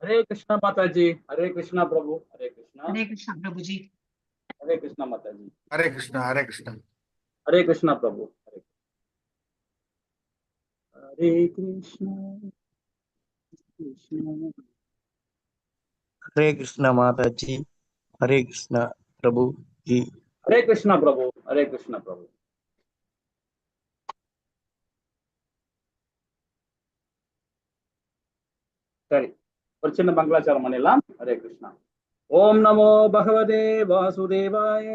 हरे कृष्णा माता जी। हरे कृष्णा प्रभु। हरे कृष्णा। हरे कृष्णा प्रभु जी। हरे कृष्णा माता जी। हरे कृष्णा हरे कृष्णा। हरे कृष्णा प्रभु। हरे कृष्णा कृष्णा। हरे कृष्णा माता जी। हरे कृष्णा प्रभु जी। हरे कृष्णा प्रभु। हरे कृष्णा प्रभु। சரி, ஒரு சின்ன மங்களாச்சாரம் பண்ணிடலாம். ஹரே கிருஷ்ணா. ஓம் நமோ பகவதே வாசுதேவாய.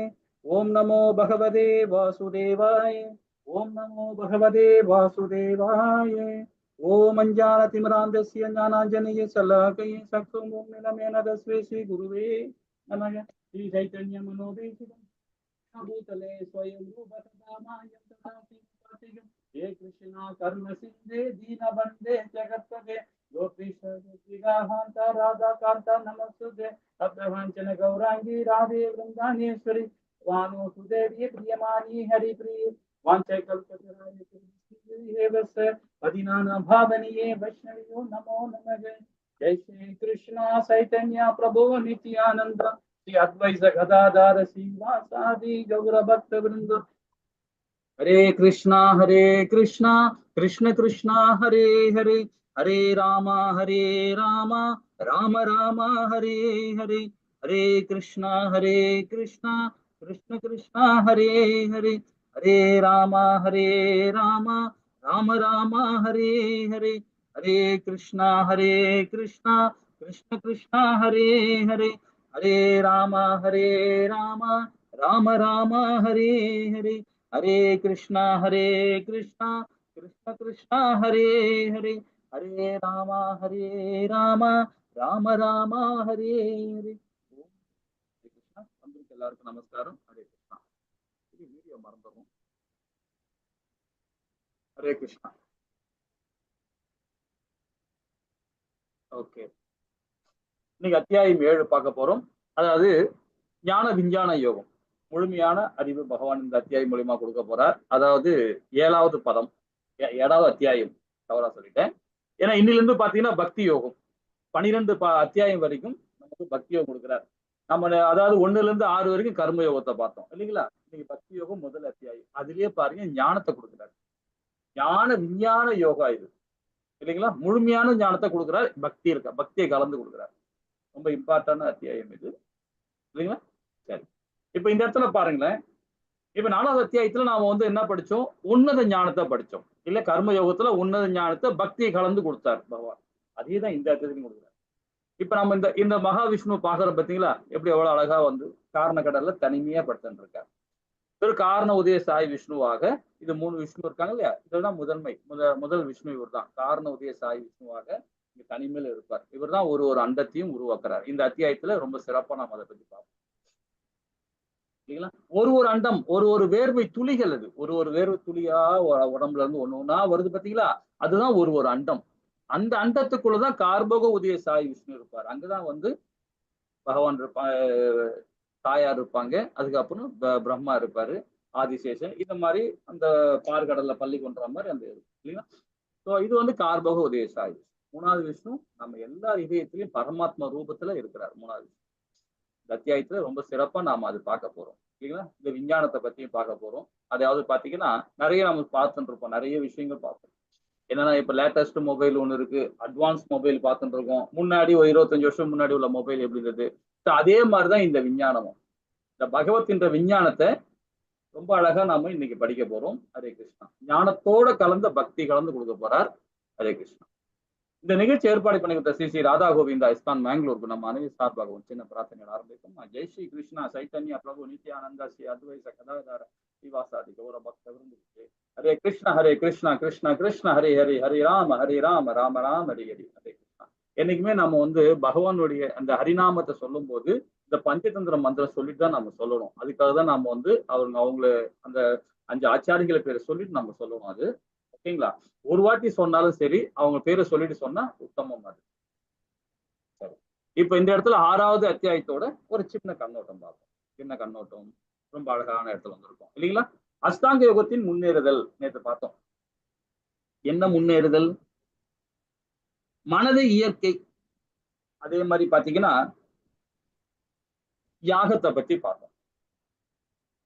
ஓம் நமோ பகவதே வாசுதேவாய. ஓம் நமோ பகவதே வாசுதேவாய. ஓம் அஞ்ஞானதிமிராந்தஸ்ய ஞானாஞ்சனய ஷலாகய சக்ஷுமுன்மிலமேன தஸ்மை ஸ்ரீ குருவே நமக. ஸ்ரீ சைத்தன்ய மனோபீஷிதம் भूतले स्वयं रूप तथा मायं ददाति प्रतिगं हे कृष्णा कर्म सिंधे दीन बंदे जगत्पते गोपीश गोपिकान्त राधा कांता नमस्तुते अभ्यवांचन गौरांगी राधे वृंदानेश्वरी वानुसुदेवी प्रियमानी हरिप्रिय वाञ्छकल्पतरुभ्यश्च पतिनानां भावनीये वैष्णवियो नमो नमः। जय श्री कृष्णा चैतन्य प्रभु नित्यानंद श्री अद्वैत गदाधर श्रीवासादि गौर भक्त वृंद। हरे कृष्णा कृष्ण कृष्णा हरे हरे हरे राम राम राम हरे हरे। हरे कृष्णा कृष्ण कृष्णा हरे हरे हरे राम राम राम हरे हरे। हरे कृष्णा कृष्ण कृष्णा हरे हरे हरे राम राम राम हरे हरे। हरे कृष्णा कृष्ण कृष्णा हरे हरे हरे राम राम राम हरे हरे। हरे कृष्णा। வந்திருக்க எல்லாருக்கும் நமஸ்காரம். ஹரே கிருஷ்ணா. இது வீடியோ மறந்துடும். ஹரே கிருஷ்ணா. ஓகே, இன்னைக்கு அத்தியாயம் 7 பார்க்க போறோம். அதாவது ஞான விஞ்ஞான யோகம், முழுமையான அறிவு பகவான் இந்த அத்தியாயம் மூலியமா கொடுக்க போறார். அதாவது 7வது பதம், 7வது அத்தியாயம், தவறா சொல்லிட்டேன். ஏன்னா இன்னிலிருந்து பாத்தீங்கன்னா பக்தி யோகம் 12 அத்தியாயம் வரைக்கும் நமக்கு பக்தி யோகம் கொடுக்குறார். நம்ம அதாவது 1ல இருந்து 6 வரைக்கும் கர்ம யோகத்தை பார்த்தோம் இல்லைங்களா. இன்னைக்கு பக்தி யோகம் முதல் அத்தியாயம். அதுலயே பாருங்க ஞானத்தை கொடுக்குறாரு. ஞான விஞ்ஞான யோகா இது இல்லைங்களா. முழுமையான ஞானத்தை கொடுக்குறார். பக்தி இருக்க பக்தியை கலந்து கொடுக்குறார். ரொம்ப இம்பார்ட்டன்டான அத்தியாயம் இது இல்லைங்களா. சரி, இப்ப இந்த இடத்துல பாருங்களேன். இப்ப 4வது அத்தியாயத்துல நாம என்ன படிச்சோம்? உன்னத ஞானத்தை படிச்சோம் இல்ல. கர்ம யோகத்துல உன்னத ஞானத்தை பக்தியை கலந்து கொடுத்தார் பகவான். அதே தான் இந்த அத்தியாயத்திலும் கொடுக்குறாரு. இப்ப நம்ம இந்த மகாவிஷ்ணு பாக்குற பார்த்தீங்களா, எப்படி எவ்வளவு அழகா காரண கடல்ல தனிமையா படுத்துட்டு இருக்காரு. ஒரு காரண உதய சாய் விஷ்ணுவாக இது 3 விஷ்ணு இருக்காங்க இல்லையா. இதுதான் முதன்மை முதல் விஷ்ணு இவர் தான். காரண உதய சாய் விஷ்ணுவாக இங்க தனிமையில இருப்பார். இவர் தான் ஒரு அண்டத்தையும் உருவாக்குறார். இந்த அத்தியாயத்துல ரொம்ப சிறப்பா நாம் அதை பத்தி பார்ப்போம் இல்லைங்களா. ஒரு அண்டம் ஒரு வேர்வை துளிகள், அது ஒரு வேர்வை துளியா உடம்புல இருந்து ஒண்ணா வருது பாத்தீங்களா. அதுதான் ஒரு அண்டம். அந்த அண்டத்துக்குள்ளதான் கார்போக உதய சாய் விஷ்ணு இருப்பார். அங்கதான் பகவான் தாயார் இருப்பாங்க. அதுக்கப்புறம் பிரம்மா இருப்பாரு, ஆதிசேஷன், இந்த மாதிரி அந்த பார்கடல்ல பள்ளி கொன்ற மாதிரி அந்த இல்லைங்களா. ஸோ இது கார்போக உதய சாய். 3வது விஷ்ணு நம்ம எல்லா இதயத்திலையும் பரமாத்மா ரூபத்துல இருக்கிறார். 3வது விஷ்ணு இந்த அத்தியாயத்துல ரொம்ப சிறப்பா நாம அது பார்க்க போறோம் இல்லைங்களா. இந்த விஞ்ஞானத்தை பத்தியும் பார்க்க போறோம். அதாவது பாத்தீங்கன்னா நிறைய நம்ம பார்த்துட்டு இருப்போம், நிறைய விஷயங்கள் பார்ப்போம். என்னன்னா இப்ப லேட்டஸ்ட் மொபைல் ஒண்ணு இருக்கு, அட்வான்ஸ் மொபைல் பார்த்துட்டு இருக்கோம். முன்னாடி ஒரு 25 வருஷம் முன்னாடி உள்ள மொபைல் எப்படி இருந்தது, அதே மாதிரிதான் இந்த விஞ்ஞானமும். இந்த பகவத் என்ற விஞ்ஞானத்தை ரொம்ப அழகா நாம இன்னைக்கு படிக்க போறோம். ஹரே கிருஷ்ணா. ஞானத்தோட கலந்த பக்தி கலந்து கொடுக்க போறார். ஹரே கிருஷ்ணா. இந்த நிகழ்ச்சி ஏற்பாடு பண்ணிக்கிட்ட ஸ்ரீ ராதா கோவிந்தா இஸ்கான் பெங்களூருக்கு நம்ம அனைவரும் சார்பாக ஒரு சின்ன பிரார்த்தனை ஆரம்பிக்கும். ஜெய் ஸ்ரீ கிருஷ்ணா சைத்தன்யா பிரபு நித்யானந்தா ஸ்ரீ அத்வைத கதாதார ஸ்ரீவாசாதி கௌர பக்த விருந்து. ஹரே கிருஷ்ணா கிருஷ்ணா கிருஷ்ணா ஹரே ஹரே ஹரே ராம ராம ராம ஹரே ஹரி. ஹரே கிருஷ்ணா. என்னைக்குமே நம்ம பகவானுடைய அந்த ஹரிநாமத்தை சொல்லும் போது இந்த பஞ்சதந்திர மந்திரம் சொல்லிட்டு தான் நம்ம சொல்லணும். அதுக்காக தான் நாம அவங்கள அந்த 5 ஆச்சாரிகளை பேரை சொல்லிட்டு நம்ம சொல்லணும். அது ஓகேங்களா. ஒரு வாட்டி சொன்னாலும் சரி, அவங்க பேரை சொல்லிட்டு சொன்னா உத்தமம். அது சரி. இப்ப இந்த இடத்துல 6வது அத்தியாயத்தோட ஒரு சின்ன கண்ணோட்டம் பார்ப்போம். சின்ன கண்ணோட்டம், ரொம்ப அழகான இடத்துல வந்திருக்கோம் இல்லைங்களா. அஷ்டாங்க யோகத்தின் முன்னேறுதல் நேற்று பார்த்தோம். என்ன முன்னேறுதல்? மனது இயற்கை, அதே மாதிரி பாத்தீங்கன்னா யாகத்தை பத்தி பார்த்தோம்.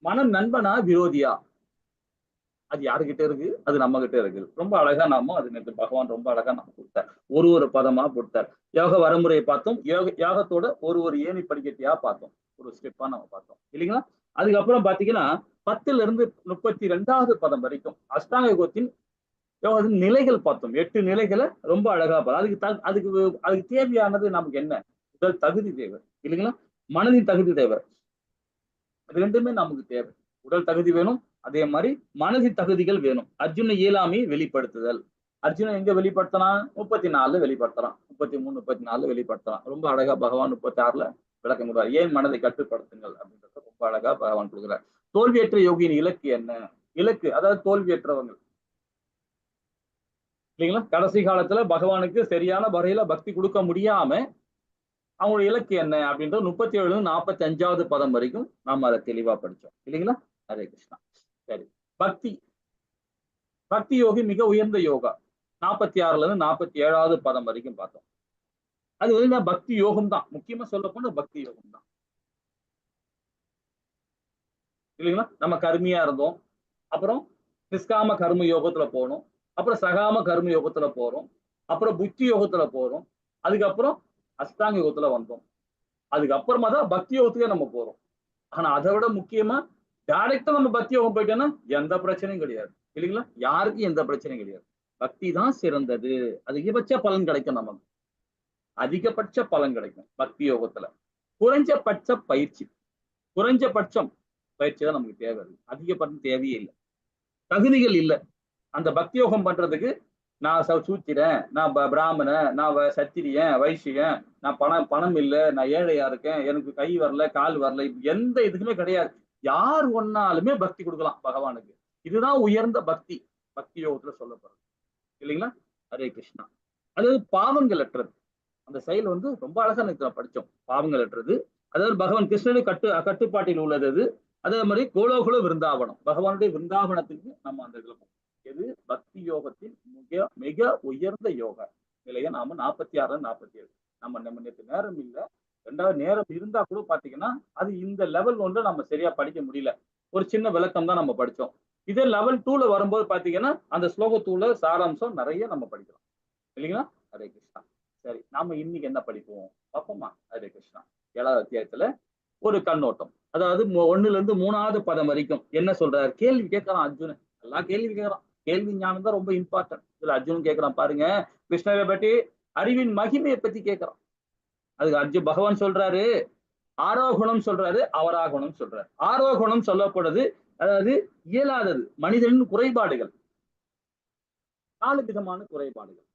மனம் நண்பனா விரோதியா, அது யாருகிட்ட இருக்கு? அது நம்ம கிட்ட இருக்கு. ரொம்ப அழகா நாம அது நேற்று பகவான் ரொம்ப அழகா நம்ம கொடுத்தார். ஒரு பதமா கொடுத்தார். யோக வரமுறையை பார்த்தோம். யாகத்தோட ஒரு ஏணி படிக்கட்டியா பார்த்தோம். ஒரு ஸ்டெப்பா நம்ம பார்த்தோம் இல்லைங்களா? அதுக்கப்புறம் பாத்தீங்கன்னா 10ல இருந்து 32வது பதம் வரைக்கும் அஷ்டாங்க யோகத்தின் நிலைகள் பார்த்தோம். 8 நிலைகளை ரொம்ப அழகா பார்த்தோம். அதுக்கு தேவையானது நமக்கு என்ன? உடல் தகுதி தேவை இல்லைங்களா? மனதின் தகுதி தேவை. அது ரெண்டுமே நமக்கு தேவை. உடல் தகுதி வேணும், அதே மாதிரி மனதின் தகுதிகள் வேணும். அர்ஜுன இயலாமையை வெளிப்படுத்துதல். அர்ஜுனன் எங்க வெளிப்படுத்தலாம்? 34 வெளிப்படுத்தலாம், 33, 34 வெளிப்படுத்தலாம். ரொம்ப அழகா பகவான் 36ல விளக்கம் கொடுறார். ஏன் மனதை கட்டுப்படுத்துங்கள் அப்படின்றத ரொம்ப அழகா பகவான் கொடுக்குறார். தோல்வியற்ற யோகியின் இலக்கு என்ன? இலக்கு அதாவது தோல்வியற்றவங்க இல்லைங்களா? கடைசி காலத்துல பகவானுக்கு சரியான வரையில பக்தி கொடுக்க முடியாம அவங்களோட இலக்கு என்ன அப்படின்ற 37 45வது பதம் வரைக்கும் நாம அதை தெளிவா படிச்சோம் இல்லைங்களா? ஹரே கிருஷ்ணா. சரி, பக்தி பக்தி யோகி மிக உயர்ந்த யோகா 46ல இருந்து 47வது பதம் வரைக்கும் பார்த்தோம். அது வந்து பக்தி யோகம் தான். முக்கியமா சொல்ல போனா பக்தி யோகம் தான் இல்லைங்களா? நம்ம கர்மியா இருந்தோம், அப்புறம் நிஷ்காம கர்ம யோகத்துல போனோம், அப்புறம் சகாம கர்ம யோகத்துல போறோம், அப்புறம் புத்தி யோகத்துல போறோம், அதுக்கப்புறம் அஷ்டாங்க யோகத்துல வந்தோம். அதுக்கப்புறமா தான் பக்தி யோகத்துக்கே நம்ம போறோம். ஆனா அதை விட முக்கியமா டைரக்டா நம்ம பக்தி யோகம் போயிட்டோம்னா எந்த பிரச்சனையும் கிடையாது இல்லைங்களா? யாருக்கும் எந்த பிரச்சனையும் கிடையாது. பக்தி தான் சிறந்தது. அதிகபட்ச பலன் கிடைக்கும். நமக்கு அதிகபட்ச பலன் கிடைக்கும் பக்தி யோகத்துல. குறைஞ்சபட்ச பயிற்சி, குறைஞ்சபட்சம் பயிற்சி தான் நமக்கு தேவை. அதிகபட்சம் தேவையே இல்லை. தகுதிகள் இல்லை அந்த பக்தி யோகம் பண்றதுக்கு. நான் சூத்திரன், நான் பிராமணன், நான் சத்திரியன், வைசியன், நான் பணம் இல்லை, நான் ஏழையா இருக்கேன், எனக்கு கை வரல, கால் வரல, எந்த இதுக்குமே கிடையாது. யார் ஒன்னாலுமே பக்தி கொடுக்கலாம் பகவானுக்கு. இதுதான் உயர்ந்த பக்தி. பக்தி யோகத்துல சொல்லப்படுறது இல்லைங்களா? ஹரே கிருஷ்ணா. அதாவது பாவங்கள் அற்றது. அந்த செயல் வந்து ரொம்ப அழகா எனக்கு படிச்சோம். பாவங்கள் அற்றது, அதாவது பகவான் கிருஷ்ணனுடைய கட்டுப்பாட்டில் உள்ளது அது. அதே மாதிரி கோலோகுல விருந்தாவனம், பகவானுடைய விருந்தாவனத்துக்கு நம்ம அந்த இதுல போகணும். எது? பக்தி யோகத்தின் மிக மிக உயர்ந்த யோகா நிலையை நாம 46 47 நம்ம நேற்று நேரம் இல்லை. 2வது நேரம் இருந்தா கூட பாத்தீங்கன்னா அது இந்த லெவல் ஒன்று நம்ம சரியா படிக்க முடியல. ஒரு சின்ன விளக்கம் தான் நம்ம படிச்சோம். இதே லெவல் 2ல வரும்போது பாத்தீங்கன்னா அந்த ஸ்லோகத்தூள சாராம்சம் நிறைய நம்ம படிக்கலாம் இல்லைங்களா? ஹரே கிருஷ்ணா. சரி, நாம இன்னைக்கு என்ன படிப்போம் பார்ப்போமா? ஹரே கிருஷ்ணா. 7வது அத்தியாயத்துல ஒரு கண்ணோட்டம். அதாவது 1ல இருந்து 3வது பதம் வரைக்கும் என்ன சொல்றாரு? கேள்வி கேட்கறான் அர்ஜுனன். எல்லாம் கேள்வி கேட்கறான். கேள்வி ஞானம் தான் ரொம்ப இம்பார்ட்டன்ட். இதுல அர்ஜுனன் கேட்கறான் பாருங்க, கிருஷ்ணரை பற்றி அறிவின் மகிமையை பத்தி கேட்கறான். அதுக்கு பகவான் சொல்றாரு, ஆரோகுணம் சொல்றாரு, அவராகுணம் சொல்றாரு. ஆரோகுணம் சொல்லப்படுது அதாவது இயலாதது, மனிதனின் குறைபாடுகள், 4 விதமான குறைபாடுகள்.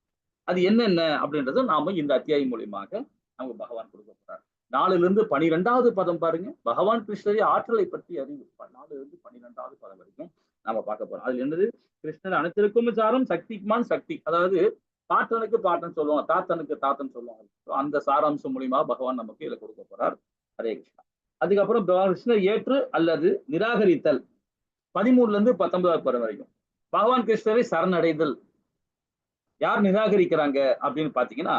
அது என்னென்ன அப்படின்றத நாம இந்த அத்தியாயம் மூலியமாக நமக்கு பகவான் கொடுக்க போறார். 4ல இருந்து 12வது பதம் பாருங்க, பகவான் கிருஷ்ணரை ஆற்றலை பற்றி அறிவு. 4ல இருந்து 12வது பதம் வரைக்கும் நாம பார்க்க போறோம். அதுல என்னது? கிருஷ்ணர் அனைத்திற்கும் சாரம், சக்திக்குமான் சக்தி. அதாவது பாட்டனுக்கு பாட்டன் சொல்லுவாங்க, தாத்தனுக்கு தாத்தன் சொல்லுவாங்க. அந்த சாராம்சம் மூலியமா பகவான் நமக்கு இதுல கொடுக்க போறார். ஹரே கிருஷ்ணா. அதுக்கப்புறம் கிருஷ்ணர் ஏற்று அல்லது நிராகரித்தல் 13ல இருந்து 19வது பதம் வரைக்கும். பகவான் கிருஷ்ணரை சரணடைதல். யார் நிராகரிக்கிறாங்க அப்படின்னு பாத்தீங்கன்னா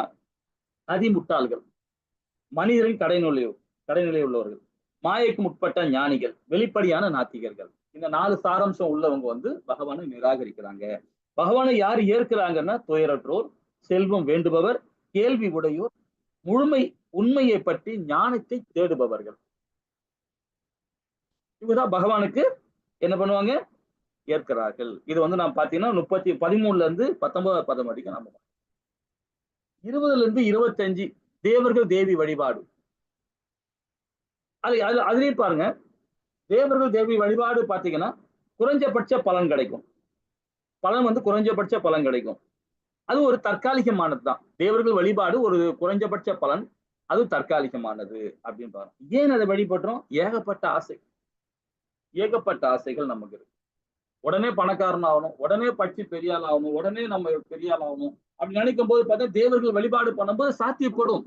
அதிமுட்டாள்கள், மனிதரின் கடைநிலை உள்ளவர்கள், மாயைக்கு முற்பட்ட ஞானிகள், வெளிப்படையான நாத்திகர்கள். இந்த 4 சாராம்சம் உள்ளவங்க வந்து பகவானை நிராகரிக்கிறாங்க. பகவானை யார் ஏற்கிறாங்கன்னா துயரற்றோர், செல்வம் வேண்டுபவர், கேள்வி உடையோர், உண்மையை பற்றி ஞானத்தை தேடுபவர்கள். இவங்கதான் பகவானுக்கு என்ன பண்ணுவாங்க? ஏற்கிறார்கள். இது வந்து நாம் பாத்தீங்கன்னா 13ல இருந்து 19வது பதம் வரைக்கும் நம்ம 20ல இருந்து 25 தேவர்கள் தேவி வழிபாடு. அதுலயும் பாருங்க, தேவர்கள் தேவி வழிபாடு பாத்தீங்கன்னா குறைஞ்சபட்ச பலன் கிடைக்கும். பலன் வந்து குறைஞ்சபட்ச பலன் கிடைக்கும். அது ஒரு தற்காலிகமானது தான். தேவர்கள் வழிபாடு ஒரு குறைஞ்சபட்ச பலன், அது தற்காலிகமானது அப்படின்னு பாருங்க. ஏன் அதை வழிபடுறோம்? ஏகப்பட்ட ஆசைகள் நமக்கு இருக்கு. உடனே பணக்காரன் ஆகணும், உடனே படிச்சு பெரிய ஆள் ஆகணும், உடனே நம்ம பெரிய ஆள் ஆகணும் அப்படி நினைக்கும் போது பார்த்தா தேவர்கள் வழிபாடு பண்ணும்போது சாத்தியப்படும்,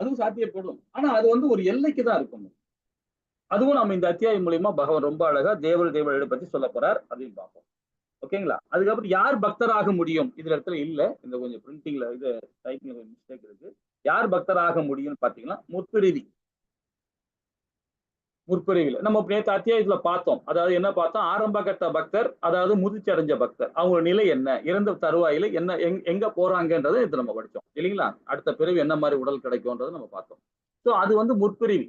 அதுவும் சாத்தியப்படும். ஆனா அது வந்து ஒரு எல்லைக்கு தான் இருக்கும். அதுவும் நம்ம இந்த அத்தியாயம் மூலியமா பகவான் ரொம்ப அழகா தேவர்களை பத்தி சொல்ல போறார். அதையும் பார்ப்போம். ஓகேங்களா? அதுக்கப்புறம் யார் பக்தராக முடியும்? இதுல இடத்துல இல்ல, இந்த கொஞ்சம் பிரிண்டிங்ல இது டைப்பிங்ல மிஸ்டேக் இருக்கு. யார் பக்தராக முடியும்னு பாத்தீங்கன்னா முற்பிரிவில் நம்ம நேற்று அத்தியாயத்துல பார்த்தோம். அதாவது என்ன பார்த்தோம், ஆரம்ப கட்ட பக்தர், அதாவது முதிர்ச்சி அடைஞ்ச பக்தர், அவங்க நிலை என்ன, இறந்த தருவாயில என்ன, எங்க போறாங்கன்றதை இது நம்ம படிச்சோம் இல்லைங்களா. அடுத்த பிறவி என்ன மாதிரி உடல் கிடைக்கும்ன்றதை நம்ம பார்த்தோம். ஸோ அது வந்து முற்பிரிவி,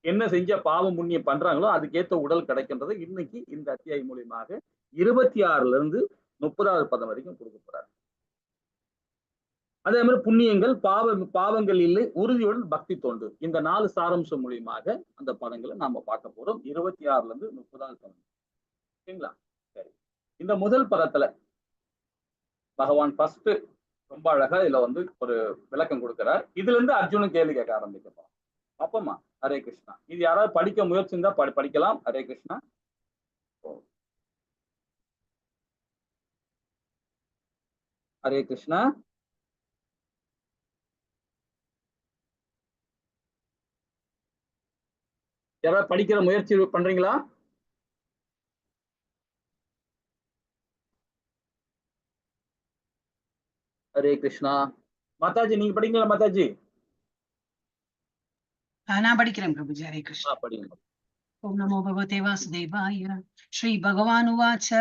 என்ன செஞ்ச பாவம் புண்ணியம் பண்றாங்களோ அதுக்கேற்ற உடல் கிடைக்கின்றது இன்னைக்கு இந்த அத்தியாயம் மூலியமாக 26ல இருந்து 30வது பதம் வரைக்கும் கொடுக்க போறாரு. அதே மாதிரி புண்ணியங்கள், பாவங்கள் இல்லை, உறுதியுடன் பக்தி தொண்டு, இந்த 4 சாரம்சம் மூலியமாக அந்த பதங்களை நாம பார்க்க போறோம் 26ல இருந்து 30வது பதம். சரிங்களா? சரி, இந்த முதல் பதத்துல பகவான் ஃபர்ஸ்ட் ரொம்ப அழகா இதுல வந்து ஒரு விளக்கம் கொடுக்கிறார். இதுல இருந்து அர்ஜுனன் கேள்வி கேட்க ஆரம்பிக்க போறோம். அப்பமா ஹரே கிருஷ்ணா. இது யாராவது படிக்க முயற்சி இருந்தா படிக்கலாம். ஹரே கிருஷ்ணா. ஹரே கிருஷ்ணா. யாராவது படிக்கிற முயற்சி பண்றீங்களா? ஹரே கிருஷ்ணா. மாதாஜி நீங்க படிங்களா? மாதாஜி நான் படிக்கிறேன் பிரபுஜி. ஹரே கிருஷ்ணா. படிங்க. ஓம் நமோ பகவதே வாசுதேவாய. ஸ்ரீ பகவான் உவாச்ச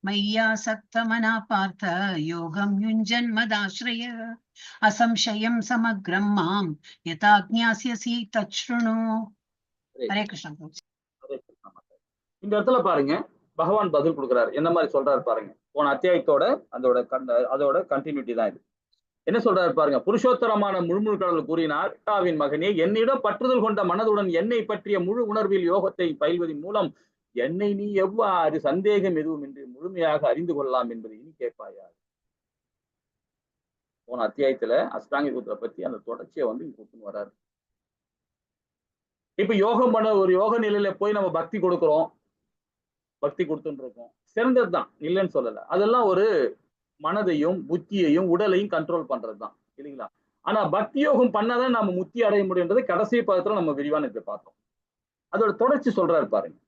மய்யாசக்தமனா பார்த்த யோகம் யுஞ்சன் மதாஸ்ரய அசம்சயம் சமக்ரம் மாம் யதா ஞாஸ்யசி தச்ருணு. ஹரே கிருஷ்ணா. இந்த இடத்துல பாருங்க பகவான் பதில் கொடுக்கிறாரு. என்ன மாதிரி சொல்றாரு பாருங்க. போன அத்தியாயத்தோட அதோட கண்டினியூட்டி தான் இது. என்ன சொல்றாரு பாருங்க. புருஷோத்தரமான முழுமுழு கடவுள் கூறினார், தாவின் மகனே, என்னிடம் பற்றுதல் கொண்ட மனதுடன் என்னை பற்றிய முழு உணர்வில் யோகத்தை பயில்வதன் மூலம் என்னை நீ எவ்வாறு சந்தேகம் எதுவும் இன்றி முழுமையாக அறிந்து கொள்ளலாம் என்பதை இனி கேட்பாயா. போன அத்தியாயத்துல அஷ்டாங்க யோகத்தை பத்தி அந்த தொடர்ச்சியை வந்து கூப்பிட்டு வர்றாரு. இப்ப யோகம் பண்ண ஒரு யோக நிலையில போய் நம்ம பக்தி கொடுக்கிறோம், பக்தி கொடுத்துட்டு இருக்கோம், சிறந்ததுதான், இல்லைன்னு சொல்லல. அதெல்லாம் ஒரு மனதையும் புத்தியையும் உடலையும் கண்ட்ரோல் பண்றதுதான் இல்லைங்களா. ஆனா பக்தி யோகம் பண்ணாதான் நம்ம முத்தி அடைய முடியுன்றது கடைசி பதத்துல நம்ம விரிவான இதை பார்த்தோம். அதோட தொடர்ச்சி சொல்றாரு பாருங்க.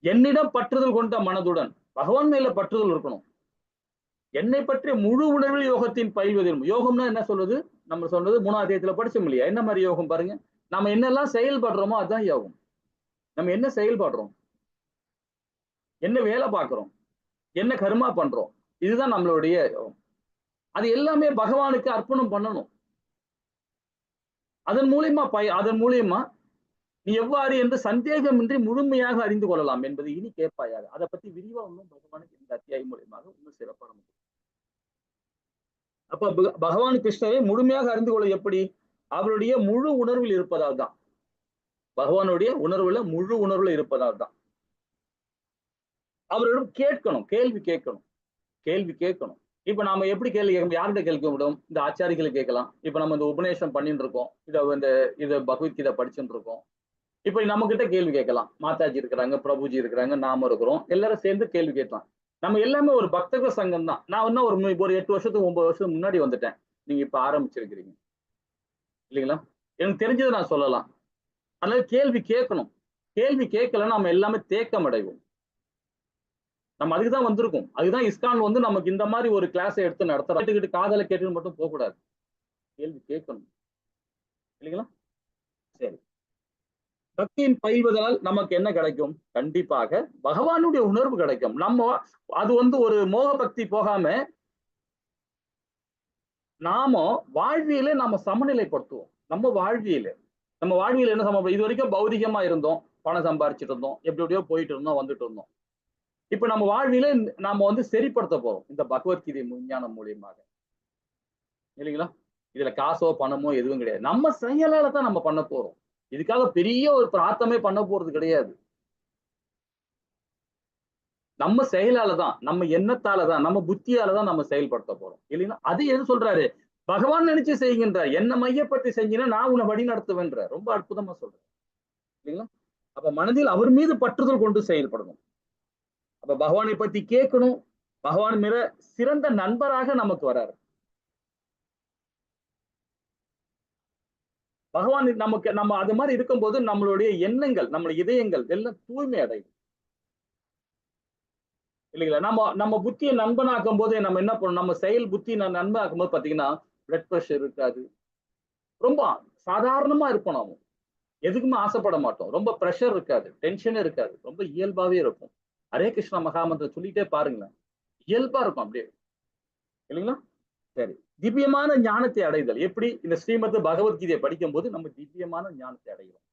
என்னிடம் பற்றுதல் கொண்ட மனதுடன், பகவான் மேல பற்றுதல் இருக்கணும். என்னை பற்றிய முழு உணர்வில் யோகத்தின் பயில்வதில், யோகம்னா என்ன சொல்றது, நம்ம சொல்றது 3ஆம் அத்தியாயத்துல படிச்சோம் இல்லையா. என்ன மாதிரி யோகம் பாருங்க. நம்ம என்னெல்லாம் செயல்படுறோமோ அதுதான் யோகம். நம்ம என்ன செயல்படுறோம், என்ன வேலை பார்க்கிறோம், என்ன கர்மா பண்றோம், இதுதான் நம்மளுடைய யோகம். அது எல்லாமே பகவானுக்கு அர்ப்பணம் பண்ணணும். அதன் மூலியமா நீ எவ்வாறு என்று சந்தேகமின்றி முழுமையாக அறிந்து கொள்ளலாம் என்பது இனி கேட்பாயாக. அதை பத்தி விரிவா ஒன்றும் பகவானுக்கு இந்த அத்தியாயம் மூலியமாக இன்னும் சிறப்பான. அப்ப பகவான் கிருஷ்ணரை முழுமையாக அறிந்து கொள்ள எப்படி? அவருடைய முழு உணர்வில் இருப்பதால் தான். பகவானுடைய உணர்வுல முழு உணர்வுல இருப்பதால் தான். அவரிடம் கேட்கணும், கேள்வி கேட்கணும். இப்ப நாம எப்படி கேள்வி கேட்க, யார்கிட்ட கேட்க முடியும்? இந்த ஆச்சாரிகளை கேட்கலாம். இப்ப நம்ம இந்த உபநேசம் பண்ணிட்டு இருக்கோம், இதை பகவத்கீதை படிச்சுட்டு இருக்கோம். இப்ப நம்ம கிட்ட கேள்வி கேட்கலாம். மாதாஜி இருக்கிறாங்க, பிரபுஜி இருக்கிறாங்க, நாம இருக்கிறோம், எல்லாரும் சேர்ந்து கேள்வி கேட்கலாம். நம்ம எல்லாமே ஒரு பக்தர்கள் சங்கம் தான். நான் இன்னும் ஒரு 8 வருஷத்துக்கு 9 வருஷத்துக்கு முன்னாடி வந்துட்டேன். நீங்க இப்ப ஆரம்பிச்சிருக்கிறீங்க இல்லைங்களா. எனக்கு தெரிஞ்சதை நான் சொல்லலாம். அதனால கேள்வி கேட்கணும். கேள்வி கேட்கலன்னா நம்ம எல்லாமே தேக்கம் அடைவோம். நம்ம அதுக்குதான் வந்திருக்கோம். அதுதான் இஸ்கான் வந்து நமக்கு இந்த மாதிரி ஒரு கிளாஸை எடுத்து நடத்துற. காதலை கேட்டு மட்டும் போகக்கூடாது, கேள்வி கேட்கணும் இல்லைங்களா. சரி, பக்தியின் பயில்வதால் நமக்கு என்ன கிடைக்கும்? கண்டிப்பாக பகவானுடைய உணர்வு கிடைக்கும். நம்ம அது வந்து ஒரு மோக பக்தி போகாம நாம வாழ்வியல நாம சமநிலைப்படுத்துவோம். நம்ம வாழ்வியல என்ன இது வரைக்கும் பௌதிகமா இருந்தோம், பணம் சம்பாரிச்சுட்டு இருந்தோம், எப்படியோ போயிட்டு இருந்தோம், வந்துட்டு இருந்தோம். இப்ப நம்ம வாழ்வியல நாம வந்து சரிப்படுத்த போறோம் இந்த பகவத்கீதை விஞ்ஞானம் மூலியமாக இல்லைங்களா. இதுல காசோ பணமோ எதுவும் கிடையாது. நம்ம செயலால தான் நம்ம பண்ண போறோம். இதுக்காக பெரிய ஒரு பிரார்த்தமே பண்ண போறது கிடையாது. நம்ம செயலால தான், நம்ம எண்ணத்தால தான், நம்ம புத்தியால தான் நம்ம செயல்படுத்த போறோம் இல்லைங்களா. அது எது சொல்றாரு? பகவான் நினைச்சு செய்கின்ற, என்ன மையப்பட்டு செஞ்சினா நான் உன்னை வழி நடத்துவேன்ற. ரொம்ப அற்புதமா சொல்றேன் இல்லைங்களா. அப்ப மனதில் அவர் மீது பற்றுதல் கொண்டு செயல்படணும். அப்ப பகவானை பத்தி கேட்கணும். பகவான் மேல சிறந்த நண்பராக நமக்கு வராரு. பகவான் நம்ம அது மாதிரி இருக்கும்போது நம்மளுடைய எண்ணங்கள், நம்மளுடைய இதயங்கள் எல்லாம் தூய்மை அடையும் இல்லைங்களா. நம்ம புத்தியை நண்பனாக்கும் போது நம்ம என்ன பண்ணணும், நம்ம செயல் புத்தி நண்பனாக்கும் போது பாத்தீங்கன்னா பிளட் ப்ரெஷர் இருக்காது. ரொம்ப சாதாரணமா இருப்போம் நாம. எதுக்குமே ஆசைப்பட மாட்டோம். ரொம்ப ப்ரெஷர் இருக்காது, டென்ஷனே இருக்காது. ரொம்ப இயல்பாவே இருக்கும். ஹரே கிருஷ்ணா மகாமந்திரம் சொல்லிட்டே பாருங்களேன். இயல்பா இருக்கும் அப்படியே. இல்லைங்களா? சரி. திவ்யமான ஞானத்தை அடைதல். எப்படி? இந்த ஸ்ரீமத் பகவத்கீதையை படிக்கும்போது நம்ம திவ்யமான ஞானத்தை அடைகிறோம்.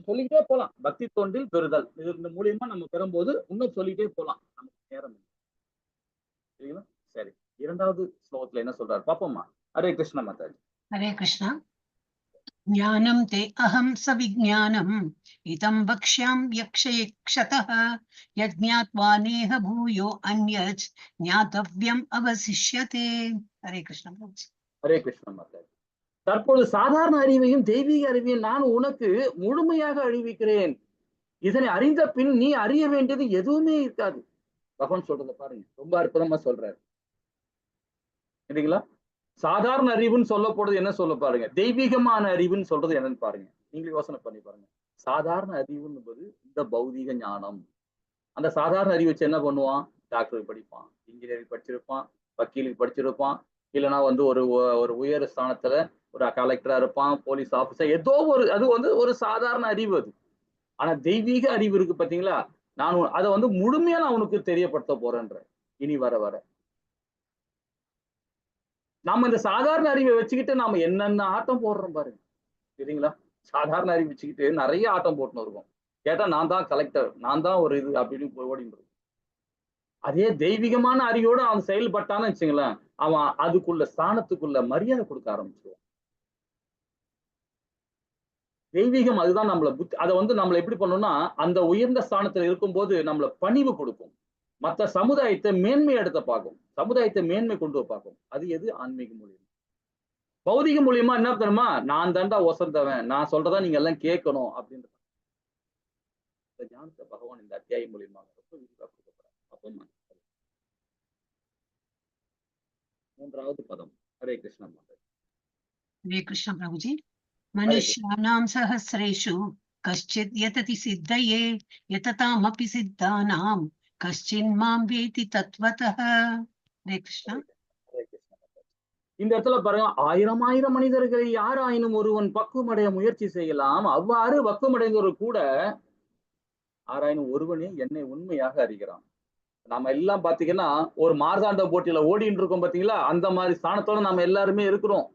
சொல்லிக்கிட்டே போலாம். பக்தி தொண்டில் பெறுதல். இது மூலியமா நம்ம பெறும்போது இன்னும் சொல்லிட்டே போலாம். நமக்கு நேரம் இல்லை. சரிங்களா? சரி. 2வது ஸ்லோகத்துல என்ன சொல்றாரு பாப்போமா? ஹரே கிருஷ்ண மாதாஜி. हरे कृष्ण। ज्ञानं ते अहं सविज्ञानम् इदं वक्ष्याम्यक्षयक्षतः यज्ञात्वा नेह भूयो अन्यत् ज्ञातव्यम् अवशिष्यते। हरे कृष्ण प्रभु जी। ஹரே கிருஷ்ண மாதாஜி. தற்போது சாதாரண அறிவையும் தெய்வீக அறிவையும் நான் உனக்கு முழுமையாக அறிவிக்கிறேன். இதனை அறிந்த பின் நீ அறிய வேண்டியது எதுவுமே இருக்காது. பகவான் சொல்றதை பாருங்க. ரொம்ப அற்புதமா சொல்றாரு. இல்லைங்களா? சாதாரண அறிவுன்னு சொல்ல போறது என்ன சொல்ல பாருங்க. தெய்வீகமான அறிவுன்னு சொல்றது என்னன்னு பாருங்க. நீங்களே யோசனை பண்ணி பாருங்க. சாதாரண அறிவுன்னும்போது இந்த பௌதீக ஞானம். அந்த சாதாரண அறிவு வச்சு என்ன பண்ணுவான்? டாக்டருக்கு படிப்பான், இன்ஜினியரிங் படிச்சிருப்பான், வக்கீலுக்கு படிச்சிருப்பான், இல்லைன்னா வந்து ஒரு ஒரு உயர் ஸ்தானத்துல ஒரு கலெக்டரா இருப்பான், போலீஸ் ஆபீசர், ஏதோ ஒரு அது வந்து ஒரு சாதாரண அறிவு அது. ஆனா தெய்வீக அறிவு இருக்கு பாத்தீங்களா? நான் அதை வந்து முழுமையா நான் உனக்கு தெரியப்படுத்த போறேன்ற இனி வர வர. நம்ம இந்த சாதாரண அறிவை வச்சுக்கிட்டு நாம என்னென்ன ஆட்டம் போடுறோம் பாருங்க. சரிங்களா? சாதாரண அறிவு வச்சுக்கிட்டு நிறைய ஆட்டம் போட்டுன்னு இருக்கோம். கேட்டா நான் தான் கலெக்டர், நான் தான் ஒரு இது அப்படின்னு ஓடிட்டு இருக்கோம். அதே தெய்வீகமான அறிவோட அவன் செயல்பட்டான்னு வச்சுங்களேன், அவன் அதுக்குள்ள ஸ்தானத்துக்குள்ள மரியாதை கொடுக்க ஆரம்பிச்சிருவான். தெய்வீகம் அதுதான் நம்மள அதை வந்து நம்மள எப்படி பண்ணணும்னா, அந்த உயர்ந்த ஸ்தானத்துல இருக்கும்போது நம்மள பணிவு கொடுக்கும். மற்ற சமுதாயத்தை மேன்மை எடுத்த பார்க்கும். சமுதாயத்தை மேன்மை கொண்டு பார்க்கும். அது எது? ஆன்மீக மூலியம். பௌதிக மூலியமா என்ன தெரியுமா? நான் தாண்டா ஒசந்தவன், நான் சொல்றதா நீங்க எல்லாம் கேட்கணும் அப்படின்ற ஞானத்தை பகவான் இந்த அத்தியாயம் மூலியமா ரொம்ப விரிவா கொடுக்கப்படுறார். அப்போ 3வது பதம். ஹரே கிருஷ்ண மாதா. हरे कृष्ण प्रभु जी। ஹரே கிருஷ்ண. मनुष्याणां सहस्रेषु कश्चित् यतति सिद्धये यततामपि सिद्धानां कश्चिन्मां वेति तत्त्वतः। हरे कृष्ण। ஹரே கிருஷ்ண மாதா. இந்த இடத்துல பாருங்க, ஆயிரம் ஆயிரம் மனிதர்களை யாராயினும் ஒருவன் பக்குவமடைய முயற்சி செய்யலாம். அவ்வாறு பக்குவமடைந்தவர் கூட ஆராயினும் ஒருவனே என்னை உண்மையாக அறிகிறான். நாம எல்லாம் பாத்தீங்கன்னா ஒரு மார்தாண்ட போட்டியில ஓடிட்டு இருக்கோம் பாத்தீங்களா? அந்த மாதிரி ஸ்தானத்தோட நாம எல்லாருமே இருக்கிறோம்.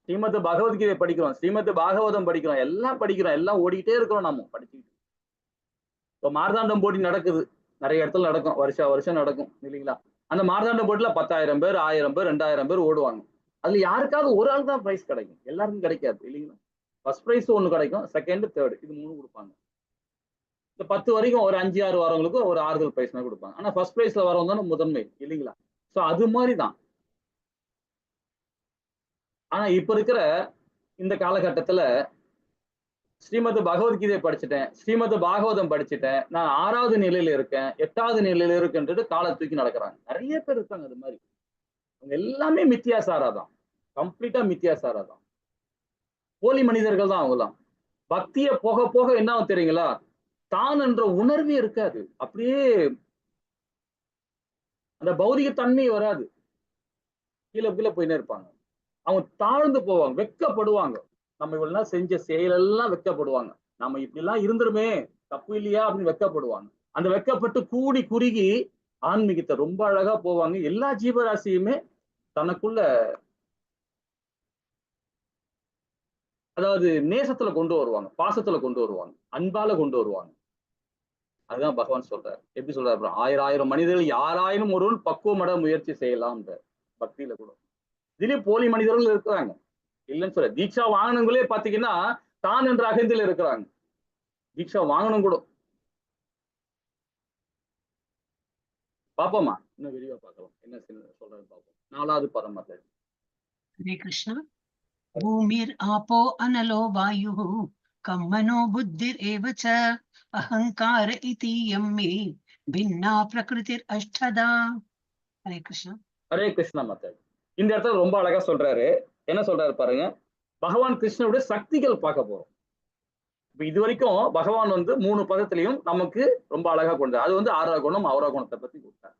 ஸ்ரீமத் பகவத்கீதை படிக்கிறோம், ஸ்ரீமத் பாகவதம் படிக்கிறோம், எல்லாம் படிக்கிறோம், எல்லாம் ஓடிக்கிட்டே இருக்கிறோம் நாம படிச்சுக்கிட்டு. இப்போ மார்தாண்டம் போட்டி நடக்குது. நிறைய இடத்துல நடக்கும், வருஷம் நடக்கும் இல்லைங்களா? அந்த மார்தாண்டம் போட்டியில 10,000 பேர், 1000 பேர், 2000 பேர் ஓடுவாங்க. அதுல யாருக்காவது ஒரு ஆள் தான் பிரைஸ் கிடைக்கும். எல்லாருக்கும் கிடைக்காது இல்லைங்களா? ஃபர்ஸ்ட் பிரைஸ் ஒண்ணு கிடைக்கும், செகண்ட், தேர்ட் இது 3 கொடுப்பாங்க. இந்த 10 வரைக்கும் ஒரு 5, 6 வரவங்களுக்கு ஒரு ஆறுதல் பிரைஸ் மாதிரி கொடுப்பாங்க. ஆனா ஃபர்ஸ்ட் பிரைஸ்ல வரவங்க தானே முதன்மை இல்லைங்களா? சோ அது மாதிரிதான். ஆனா இப்ப இருக்கிற இந்த காலகட்டத்துல ஸ்ரீமத் பகவத்கீதை படிச்சுட்டேன், ஸ்ரீமத் பாகவதம் படிச்சுட்டேன், நான் 6வது நிலையில இருக்கேன், 8வது நிலையில இருக்குன்றது காலை தூக்கி நடக்கிறாங்க. நிறைய பேர் இருக்காங்க அது மாதிரி. அவங்க எல்லாமே மித்தியாசாராதான், கம்ப்ளீட்டா மித்தியாசாராதான். போலி மனிதர்கள் தான் அவங்கலாம். பக்திய போக போக என்ன ஆகும் தெரியுங்களா? தான் என்ற உணர்வே இருக்காது. அப்படியே அந்த பௌதிக தன்மை வராது. கீழே கீழே போயினே இருப்பாங்க. அவங்க தாழ்ந்து போவாங்க, வெட்கப்படுவாங்க. நம்ம இவ்வளவு நாள் செஞ்ச செயலெல்லாம் வெட்கப்படுவாங்க. நம்ம இப்படி எல்லாம் இருந்துருமே, தப்பு இல்லையா அப்படின்னு வெட்கப்படுவாங்க. அந்த வெட்கப்பட்டு கூடி குறுகி ஆன்மீகத்தை ரொம்ப அழகா போவாங்க. எல்லா ஜீவராசியுமே தனக்குள்ள அதாவது நேசத்துல கொண்டு வருவாங்க, பாசத்துல கொண்டு வருவாங்க, அன்பால கொண்டு வருவாங்க. அதுதான் பகவான் சொல்றாரு. எப்படி சொல்றாரு? 1000 மனிதர்கள் யாராயினும் ஒருவன் பக்குவமட முயற்சி செய்யலாம். பக்தியில கூட இதுலயும் போலி மனிதர்கள் இருக்கிறாங்க, இல்லைன்னு சொல்ல. தீட்சா வாங்கினவங்களே பாத்தீங்கன்னா தான் என்ற அகந்தில இருக்கிறாங்க. தீட்சா வாங்கணும் கூட. பாப்போமா, இன்னும் விரிவா பார்க்கலாம் என்ன சொல்றது பார்ப்போம். 4வது பதம். हरे कृष्ण। भूमिर्आपो अनलो वायुः कं मनो बुद्धिरेव च अहंकार इतीयं मे भिन्ना प्रकृतिरष्टधा। हरे कृष्ण। ஹரே கிருஷ்ணா மாதாஜி. இந்த இடத்துல ரொம்ப அழகா சொல்றாரு. என்ன சொல்றாரு பாருங்க. பகவான் கிருஷ்ணனுடைய சக்திகள் பார்க்க போறோம். இப்ப இது வரைக்கும் பகவான் வந்து 3 பதத்திலையும் நமக்கு ரொம்ப அழகா கொண்டு அது வந்து ஆறா குணம், அவரா குணத்தை பத்தி கொடுத்தாரு.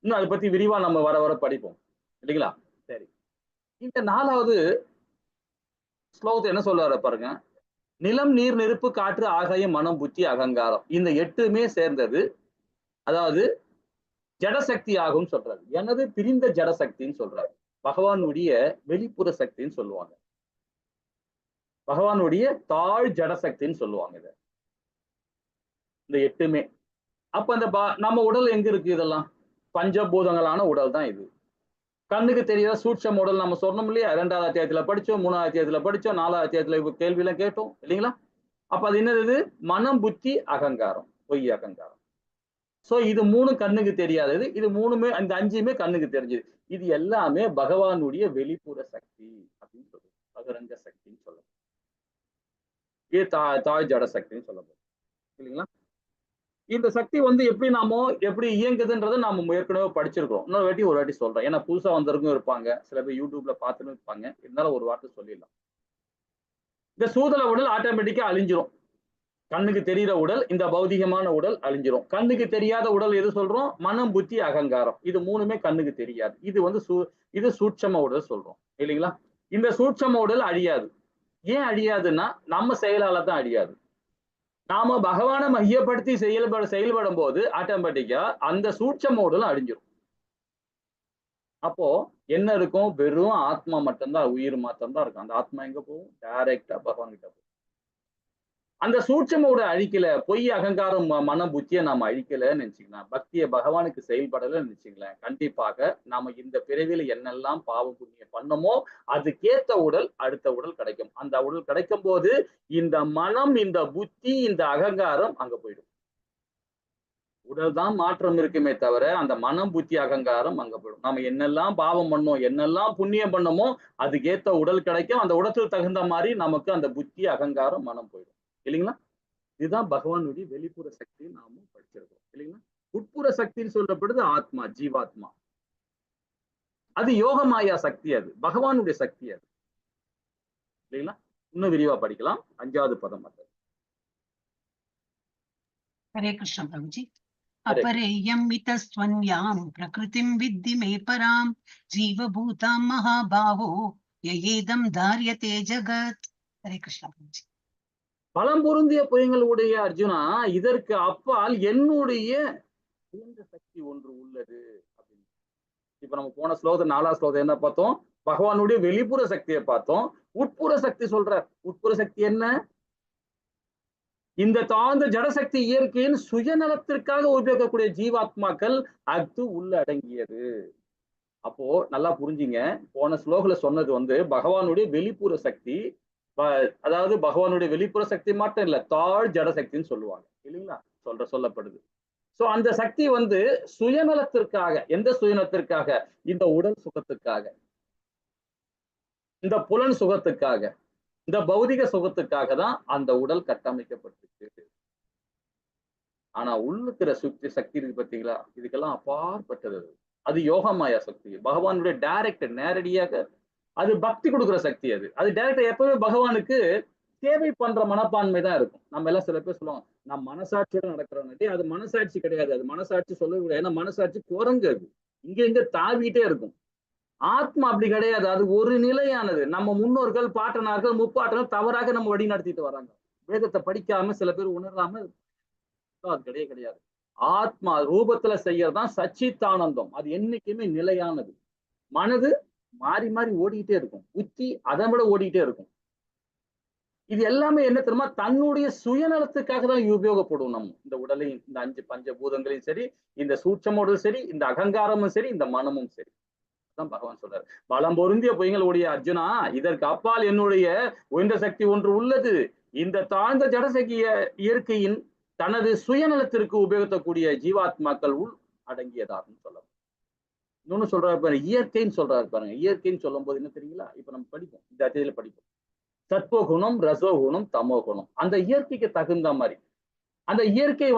இன்னும் அதை பத்தி விரிவா நம்ம வர வர படிப்போம் இல்லைங்களா? சரி. இந்த 4வது ஸ்லோகத்தை என்ன சொல்றாரு பாருங்க. நிலம், நீர், நெருப்பு, காற்று, ஆகாயம், மனம், புத்தி, அகங்காரம். இந்த 8மே சேர்ந்தது. அதாவது ஜடசக்தி ஆகும் சொல்றாரு. எனது பிரிந்த ஜடசக்தின்னு சொல்றாரு. பகவானுடைய வெளிப்புற சக்தின்னு சொல்லுவாங்க. பகவானுடைய தாழ் ஜடசக்தின்னு சொல்லுவாங்க இத. இந்த 8மே. அப்ப அந்த நம்ம உடல் எங்க இருக்கு? இதெல்லாம் பஞ்சபூதங்களான உடல் தான் இது. கண்ணுக்கு தெரியாத சூட்சம உடல் நம்ம சொன்னோம் இல்லையா? 2வது அத்தியாயத்துல படிச்சோம், 3வது அத்தியாயத்துல படிச்சோம், 4வது அத்தியாயத்துல கேள்வி எல்லாம் கேட்டோம் இல்லைங்களா? அப்ப அது என்னது? மனம், புத்தி, அகங்காரம், பொய் அகங்காரம். சோ இது 3 கண்ணுக்கு தெரியாதது. இது 3மே, அந்த 5மே கண்ணுக்கு தெரிஞ்சது. இது எல்லாமே பகவானுடைய வெளிப்புற சக்தி அப்படின்னு சொல்லுது. பகிரங்க சக்தின்னு சொல்லணும். இது தாழ் ஜட சக்தின்னு சொல்லப்படும் இல்லைங்களா? இந்த சக்தி எப்படி இயங்குதுன்றதை நாம ஏற்கனவே படிச்சிருக்கோம். ஒரு வாட்டி சொல்றேன். ஏன்னா புதுசா வந்தவங்களும் இருப்பாங்க, சில பேர் யூடியூப்ல பார்த்துன்னு இருப்பாங்க. இருந்தாலும் ஒரு வார்த்தை சொல்லிடலாம். இந்த சூதல உடல் ஆட்டோமேட்டிக்கா அழிஞ்சிரும். கண்ணுக்கு தெரிகிற உடல், இந்த பௌதிகமான உடல் அழிஞ்சிரும். கண்ணுக்கு தெரியாத உடல் எது சொல்றோம்? மனம், புத்தி, அகங்காரம். இது 3மே கண்ணுக்கு தெரியாது. இது சூட்சம உடல் சொல்றோம் இல்லைங்களா? இந்த சூட்சம உடல் அழியாது. ஏன் அழியாதுன்னா நம்ம செயலால தான் அழியாது. நாம பகவானை மையப்படுத்தி செயல்படும் போது ஆட்டோமேட்டிக்கா அந்த சூட்சம உடலும் அழிஞ்சிரும். அப்போ என்ன இருக்கும்? வெறும் ஆத்மா மட்டும்தான், உயிர் மாத்திரம் தான் இருக்கும். அந்த ஆத்மா எங்க போகும்? டைரக்டா பகவான் கிட்ட போகும். அந்த சூட்சமோட அழிக்கல, பொய் அகங்காரம் மன புத்தியை நாம அழிக்கலன்னு நினைச்சுக்கலாம், பக்தியை பகவானுக்கு செயல்படலன்னு நினைச்சுக்கலாம், கண்டிப்பாக நாம இந்த பிறவில என்னெல்லாம் பாவம் புண்ணியம் பண்ணமோ அதுக்கேத்த உடல் அடுத்த உடல் கிடைக்கும். அந்த உடல் கிடைக்கும் போது இந்த மனம், இந்த புத்தி, இந்த அகங்காரம் அங்க போயிடும். உடல் தான் மாற்றம் இருக்குமே தவிர அந்த மனம், புத்தி, அகங்காரம் அங்க போயிடும். நம்ம என்னெல்லாம் பாவம் பண்ணோம், என்னெல்லாம் புண்ணியம் பண்ணமோ அதுக்கேத்த உடல் கிடைக்கும். அந்த உடலுக்கு தகுந்த மாதிரி நமக்கு அந்த புத்தி, அகங்காரம், மனம் போயிடும் இல்லைங்களா? இதுதான் பகவானுடைய வெளிப்புற சக்தி நாம படிச்சிருக்கோம் இல்லைங்களா? உட்புற சக்தின்னு சொல்லப்படுது ஆத்மா, ஜீவாத்மா. அது யோகமாயா சக்தி, அது பகவானுடைய சக்தி அது இல்லைங்களா? இன்னும் விரிவா படிக்கலாம். 5வது பதம் அது. हरे कृष्ण प्रभु जी। अपरेयं मितस्त्वन्यां प्रकृतिं विद्धि मे परां जीवभूतां महाबाहो ययेदं धार्यते जगत्। हरे कृष्ण प्रभु जी। பலம் பொருந்திய புயங்கள் உடைய அர்ஜுனா, இதற்கு அப்பால் என்னுடைய சக்தி ஒன்று உள்ளது அப்படின்னு. இப்ப நம்ம போன ஸ்லோகம் 4வது ஸ்லோகம் என்ன பார்த்தோம்? பகவானுடைய வெளிப்புற சக்தியை பார்த்தோம். உட்புற சக்தி சொல்றார். உட்புற சக்தி என்ன? இந்த தாழ்ந்த ஜடசக்தி இயற்கையின் சுயநலத்திற்காக உபயோகிக்கக்கூடிய ஜீவாத்மாக்கள் அது உள்ள அடங்கியது. அப்போ நல்லா புரிஞ்சுங்க. போன ஸ்லோகத்துல சொன்னது பகவானுடைய வெளிப்புற சக்தி. அதாவது பகவானுடைய வெளிப்புற சக்தி மட்டும் இல்ல, தாழ் ஜடசக்தின்னு சொல்லுவாங்க இல்லைங்களா? சொல்லப்படுது. சோ அந்த சக்தி சுயநலத்திற்காக, எந்த சுயநலத்திற்காக? இந்த உடல் சுகத்துக்காக, இந்த புலன் சுகத்துக்காக, இந்த பௌதிக சுகத்துக்காக தான் அந்த உடல் கட்டமைக்கப்பட்டிருக்கு. ஆனா உள்ளுக்கிற சக்தி இருக்கு பார்த்தீங்களா? இதுக்கெல்லாம் அப்பாற்பட்டது. அது யோகமாயா சக்தி, பகவானுடைய டைரக்ட், நேரடியாக அது பக்தி கொடுக்குற சக்தி. அது டைரக்டா எப்பவுமே பகவானுக்கு சேவை பண்ற மனப்பான்மை தான் இருக்கும். நம்ம எல்லாம் சில பேர் சொல்லுவாங்க, நான் மனசாட்சியோட நடக்கிறவங்க. அது மனசாட்சி கிடையாது. அது மனசாட்சி சொல்லக்கூடாது. ஏன்னா மனசாட்சி குரங்கு, அது இங்க தாவிட்டே இருக்கும். ஆத்மா அப்படி கிடையாது. அது ஒரு நிலையானது. நம்ம முன்னோர்கள், பாட்டனார்கள், முப்பாட்டனர் தவறாக நம்ம வழி நடத்திட்டு வராங்க. வேதத்தை படிக்காம சில பேர் உணராம, அது கிடையாது. ஆத்மா ரூபத்துல செய்யறதுதான் சச்சித்தானந்தம். அது என்னைக்குமே நிலையானது. மனது மாறி மாறி ஓடிக்கிட்டே இருக்கும். புத்தி அதை விட ஓடிக்கிட்டே இருக்கும். இது எல்லாமே என்ன தெரியுமா? தன்னுடைய சுயநலத்துக்காக தான் உபயோகப்படும். நம்ம இந்த உடலையும், இந்த 5 பஞ்சபூதங்களையும் சரி, இந்த சூட்சமோடும் சரி, இந்த அகங்காரமும் சரி, இந்த மனமும் சரி, தான் பகவான் சொல்றாரு. பலம் பொருந்திய பொய்களுடைய அர்ஜுனா, இதற்கு அப்பால் என்னுடைய உயர்ந்த சக்தி ஒன்று உள்ளது. இந்த தாழ்ந்த ஜடசக்திய இயற்கையின் தனது சுயநலத்திற்கு உபயோகிக்கக்கூடிய ஜீவாத்மாக்கள் உள் அடங்கியதாகும் சொல்ல. இன்னொன்னு சொல்றாரு பாருங்க, இயற்கைன்னு சொல்றாரு பாருங்க. இயற்கைன்னு சொல்லும் போது என்ன தெரியுங்களா? இப்ப நம்ம படிப்போம், இந்த அத்தியாயத்துல படிப்போம். சத்வகுணம், ரசோகுணம், தமோகுணம். அந்த இயற்கைக்கு தகுந்த மாதிரி அந்த இயற்கை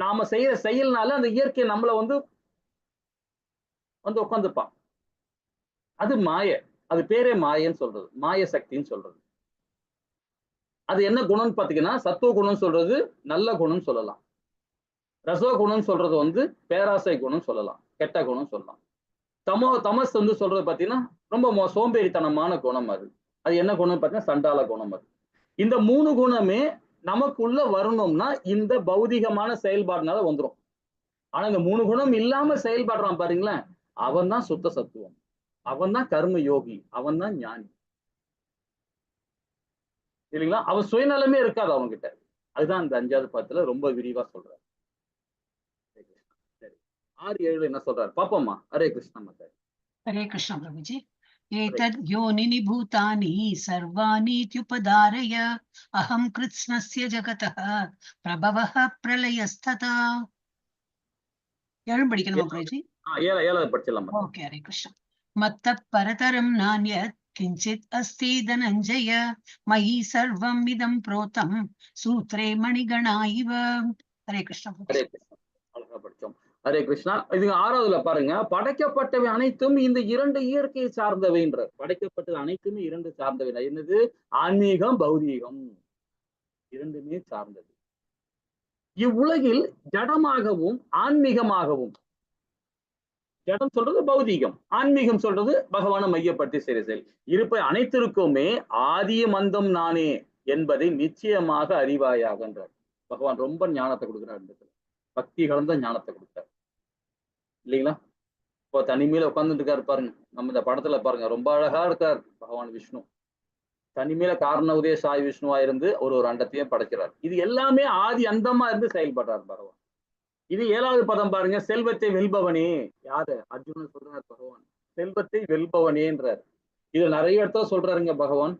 நாம செய்யற செயல்னால அந்த இயற்கை நம்மள உட்காந்துப்பான். அது மாய. அது பேரே மாயன்னு சொல்றது, மாய சக்தின்னு சொல்றது. அது என்ன குணம்னு பாத்தீங்கன்னா, சத்துவ குணம் சொல்றது நல்ல குணம் சொல்லலாம். ரசோ குணம் சொல்றது பேராசை குணம் சொல்லலாம், கெட்ட குணம் சொல்லலாம். தமஸ் வந்து சொல்றது பாத்தீங்கன்னா ரொம்ப சோம்பேறித்தனமான குணம் அது. அது என்ன குணம் பாத்தீங்கன்னா சண்டால குணம் அது. இந்த 3 குணமே நமக்குள்ள வரணும்னா இந்த பௌதிகமான செயல்பாடுனால வந்துரும். ஆனா இந்த 3 குணம் இல்லாம செயல்படுறான் பாருங்களேன், அவன் தான் சுத்த சத்துவம். அவன் தான் கர்ம யோகி. அவன் தான் ஞானி. இல்லைங்களா? அவன் சுயநலமே இருக்காது அவன்கிட்ட. அதுதான் இந்த 5வது பாத்துல ரொம்ப விரிவா சொல்றாரு. சரி. 6, 7 என்ன சொல்றாரு பாப்போமா? ஹரே கிருஷ்ணா மாதா. हरे कृष्ण प्रभुजी। ஹரே एतद् योनिनि भूतानि सर्वाणीत्युपधारय अहं कृत्स्नस्य जगतः प्रभवः प्रलयस्तथा। ஏழும் படிக்கணுமா பிரபுஜி? 7வது படிச்சிடலாம் மாதா. ஓகே, ஹரே கிருஷ்ணா. மத்தः பரதரம் நான்யத் கிஞ்சித் அஸ்தி தனஞ்சய மயி சர்வம் இதம் புரோதம் சூத்ரே மணிகணா இவ. ஹரே கிருஷ்ணா ஹரே பிரபுஜி. கிருஷ்ணா. அழகா படிச்சோம். ஹரே கிருஷ்ணா. இது 6வதுல பாருங்க, படைக்கப்பட்டவை அனைத்தும் இந்த 2 இயற்கையை சார்ந்தவைன்றார். படைக்கப்பட்டது அனைத்துமே 2 சார்ந்தவை. என்னது? ஆன்மீகம், பௌதீகம் 2மே சார்ந்தது. இவ்வுலகில் ஜடமாகவும் ஆன்மீகமாகவும், ஜடம் சொல்றது பௌதீகம், ஆன்மீகம் சொல்றது பகவானை மையப்படுத்தி செயல் இருப்ப அனைத்திற்குமே ஆதியும் அந்தம் நானே என்பதை நிச்சயமாக அறிவாயாகன்றார். பகவான் ரொம்ப ஞானத்தை கொடுக்கிறார். இந்த இடத்துல பக்தி கலந்த ஞானத்தை கொடுத்தார் இல்லைங்களா? இப்போ தனிமையில உட்கார்ந்துட்டு இருக்காரு பாருங்க. நம்ம இந்த படத்துல பாருங்க, ரொம்ப அழகா இருக்கார் பகவான் விஷ்ணு. தனிமையில காரண உதய சாய் விஷ்ணுவா இருந்து ஒரு அண்டத்தையும் படைக்கிறார். இது எல்லாமே ஆதி அந்தமா இருந்து செயல்படுறார் பகவான். இது 7வது பதம் பாருங்க, செல்வத்தை வெல்பவனே. யாரு? அர்ஜுனன் சொல்றார் பகவான், செல்வத்தை வெல்பவனேன்றார். இது நிறைய இடத்துல சொல்றாருங்க பகவான்.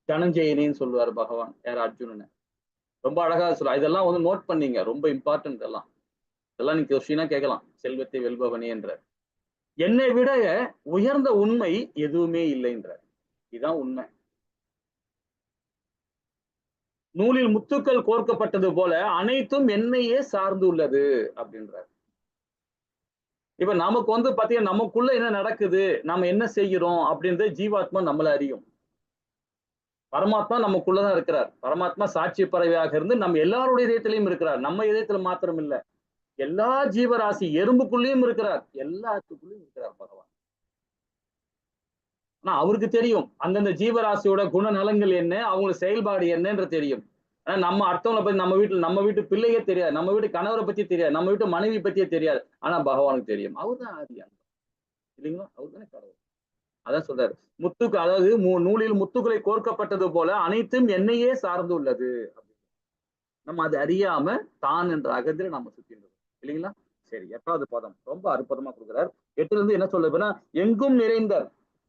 தனஞ்சயனின்னு சொல்லுவார் பகவான் யார்? அர்ஜுனனை. ரொம்ப அழகா சொல்ல. இதெல்லாம் வந்து நோட் பண்ணீங்க, ரொம்ப இம்பார்ட்டன்ட். இதெல்லாம் நீங்க கொஸ்டினா கேட்கலாம். செல்வத்தை வெல்பவனே என்றார். என்னை விட உயர்ந்த உண்மை எதுவுமே இல்லைன்றார். இதுதான் உண்மை. நூலில் முத்துக்கள் கோர்க்கப்பட்டது போல அனைத்தும் என்னையே சார்ந்து உள்ளது அப்படின்றார். இப்ப நமக்கு வந்து பாத்தீங்கன்னா நமக்குள்ள என்ன நடக்குது, நம்ம என்ன செய்கிறோம் அப்படின்றது ஜீவாத்மா நம்மள அறியும். பரமாத்மா நமக்குள்ளதான் இருக்கிறார். பரமாத்மா சாட்சி பறவையாக இருந்து நம்ம எல்லாருடைய இதயத்திலையும் இருக்கிறார். நம்ம இதயத்துல மாத்திரம் இல்ல, எல்லா ஜீவராசி எறும்புக்குள்ளேயும் இருக்கிறார். எல்லாத்துக்குள்ளேயும் இருக்கிறார் பகவான். ஆனா அவருக்கு தெரியும் அந்தந்த ஜீவராசியோட குணநலங்கள் என்ன, அவங்க செயல்பாடு என்னன்னு தெரியும். ஆனா நம்ம அடுத்தவங்களை பத்தி, நம்ம வீட்டு பிள்ளையே தெரியாது, நம்ம வீட்டு கணவரை பத்தி தெரியாது, நம்ம வீட்டு மனைவி பத்தியே தெரியாது. ஆனா பகவானுக்கு தெரியும். அவர் தான் ஆதி அந்தம் இல்லைங்களா? அவர் தானே கடவுள். அதான் சொல்றாரு, முத்துக்கு அதாவது நூலில் முத்துக்களை கோர்க்கப்பட்டது போல அனைத்தும் என்னையே சார்ந்து உள்ளது. நம்ம அது அறியாம தான் என்ற அகதில நம்ம சுத்தின்றோம் இல்லைங்களா? சரி, 8வது பதம் ரொம்ப அற்புதமா கொடுக்குறார். 8ல இருந்து என்ன சொல்லுதுன்னா,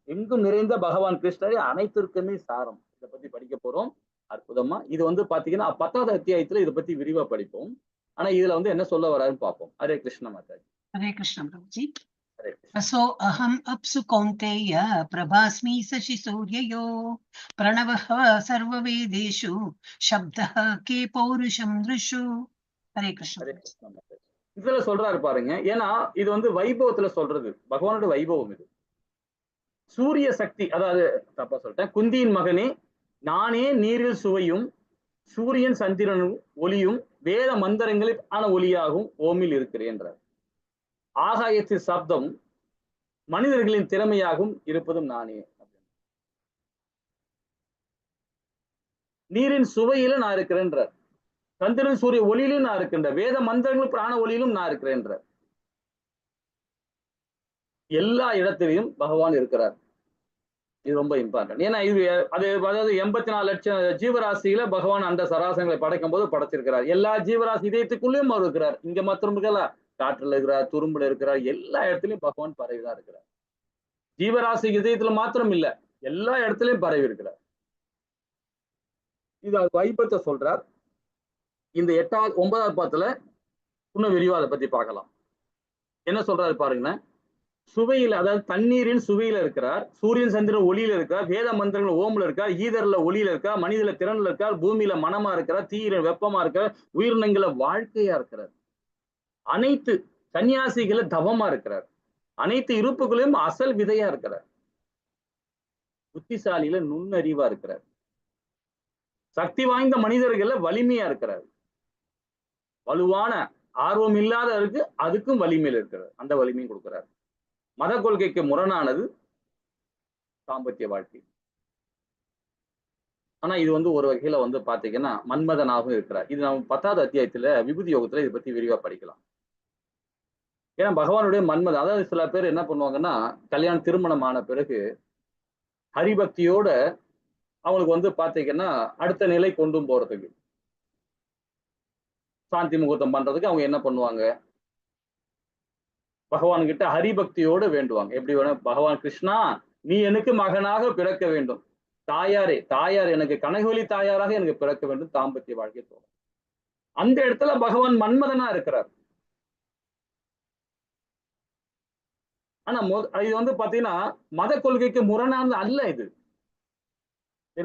எங்கும் நிறைந்த பகவான் கிருஷ்ணரே அனைத்திற்குமே சாரம். இதை பத்தி படிக்க போறோம் அற்புதமா. இது வந்து பாத்தீங்கன்னா 10வது அத்தியாயத்துல இதை பத்தி விரிவா படிப்போம். ஆனா இதுல வந்து என்ன சொல்ல வராருன்னு பார்ப்போம். ஹரே கிருஷ்ண மாதாஜி. ஹரே கிருஷ்ண பிரபுஜி. ஹரே கிருஷ்ண. असो अहम् अप्सु कौन्तेय प्रभास्मि शशि सूर्ययो प्रणवः सर्ववेदेषु शब्दः के पौरुषं दृशु. हरे कृष्ण. ஹரே கிருஷ்ண மாதாஜி. இதுல சொல்றாரு பாருங்க, ஏன்னா இது வந்து வைபவத்துல சொல்றது, பகவானோட வைபவம் இது. சூரிய சக்தி, அதாவது தப்பா சொல்லிட்டேன், குந்தியின் மகனே, நானே நீரில் சுவையும் சூரியன் சந்திரனும் ஒளியும் வேத மந்திரங்களில் ஆன ஒளியாகும் ஓமில் இருக்கிறேன்றார். ஆகாயத்தின் சப்தம் மனிதர்களின் திறமையாகவும் இருப்பதும் நானே. நீரின் சுவையில நான் இருக்கிறேன்றார். சந்திரன் சூரிய ஒளியிலும் நான் இருக்கின்ற, வேத மந்திரங்களும் பிராண ஒளியிலும் நான் இருக்கிறேன்றார். எல்லா இடத்திலையும் பகவான் இருக்கிறார். இது ரொம்ப இம்பார்ட்டன்ட். ஏன்னா இது அதாவது 84 லட்சம் ஜீவராசியில பகவான் அந்த சராசரங்களை படைக்கும் போது படைச்சிருக்கிறார். எல்லா ஜீவராசி இதயத்துக்குள்ளேயும் அவர் இருக்கிறார். இங்க மாத்திரம் இருக்கல, காற்றுல இருக்கிறார், துரும்புல இருக்கிறார், எல்லா இடத்துலயும் பகவான் பரவிதான் இருக்கிறார். ஜீவராசி இதயத்துல மாத்திரம் இல்ல, எல்லா இடத்துலயும் பரவி இருக்கிறார். இது வைபத்தை சொல்றார். இந்த 9வது பாத்துல இன்னும் விரிவா அதை பத்தி பார்க்கலாம். என்ன சொல்றாரு பாருங்க, சுவையில, அதாவது தண்ணீரின் சுவையில இருக்கிறார், சூரியன் சந்திரன் ஒளியில இருக்கார், வேத மந்திரங்கள் ஓம்ல இருக்கார், ஈதர்ல ஒளியில இருக்கார், மனிதல திறன்ல இருக்கார், பூமியில மனமா இருக்கிறார், தீயில வெப்பமா இருக்கிறார், உயிரினங்கள வாழ்க்கையா இருக்கிறார், அனைத்து சன்னியாசிகள தவமா இருக்கிறார், அனைத்து இருப்புகளையும் அசல் விதையா இருக்கிறார், புத்திசாலியில நுண்ணறிவா இருக்கிறார், சக்தி வாய்ந்த மனிதர்கள வலிமையா இருக்கிறார், வலுவான ஆர்வம் இல்லாதவருக்கு அதுக்கும் வலிமையில இருக்கிறார், அந்த வலிமையும் கொடுக்கிறார். மத கொள்கைக்கு முரணானது தாம்பத்திய வாழ்க்கை. ஆனா இது வந்து ஒரு வகையில வந்து பாத்தீங்கன்னா மன்மதனாகவும் இருக்கிறார். இது நம்ம 10வது அத்தியாயத்துல விபூதி யோகத்துல இதை பத்தி விரிவா படிக்கலாம். ஏன்னா பகவானுடைய மன்மதன், அதாவது சில பேர் என்ன பண்ணுவாங்கன்னா கல்யாணம் திருமணம் ஆன பிறகு ஹரிபக்தியோட அவங்களுக்கு வந்து பாத்தீங்கன்னா அடுத்த நிலை கொண்டு போறதுக்கு சாந்தி முகூர்த்தம் பண்றதுக்கு அவங்க என்ன பண்ணுவாங்க, பகவான் கிட்ட ஹரிபக்தியோட வேண்டுவாங்க. எப்படி வேணும், பகவான் கிருஷ்ணா நீ எனக்கு மகனாக பிறக்க வேண்டும், தாயார் எனக்கு கனகவழி தாயாராக எனக்கு பிறக்க வேண்டும், தாம்பத்திய வாழ்க்கை தோணும். அந்த இடத்துல பகவான் மன்மதனா இருக்கிறார். ஆனா இது வந்து பாத்தீங்கன்னா மத கொள்கைக்கு முரணானது அல்ல. இது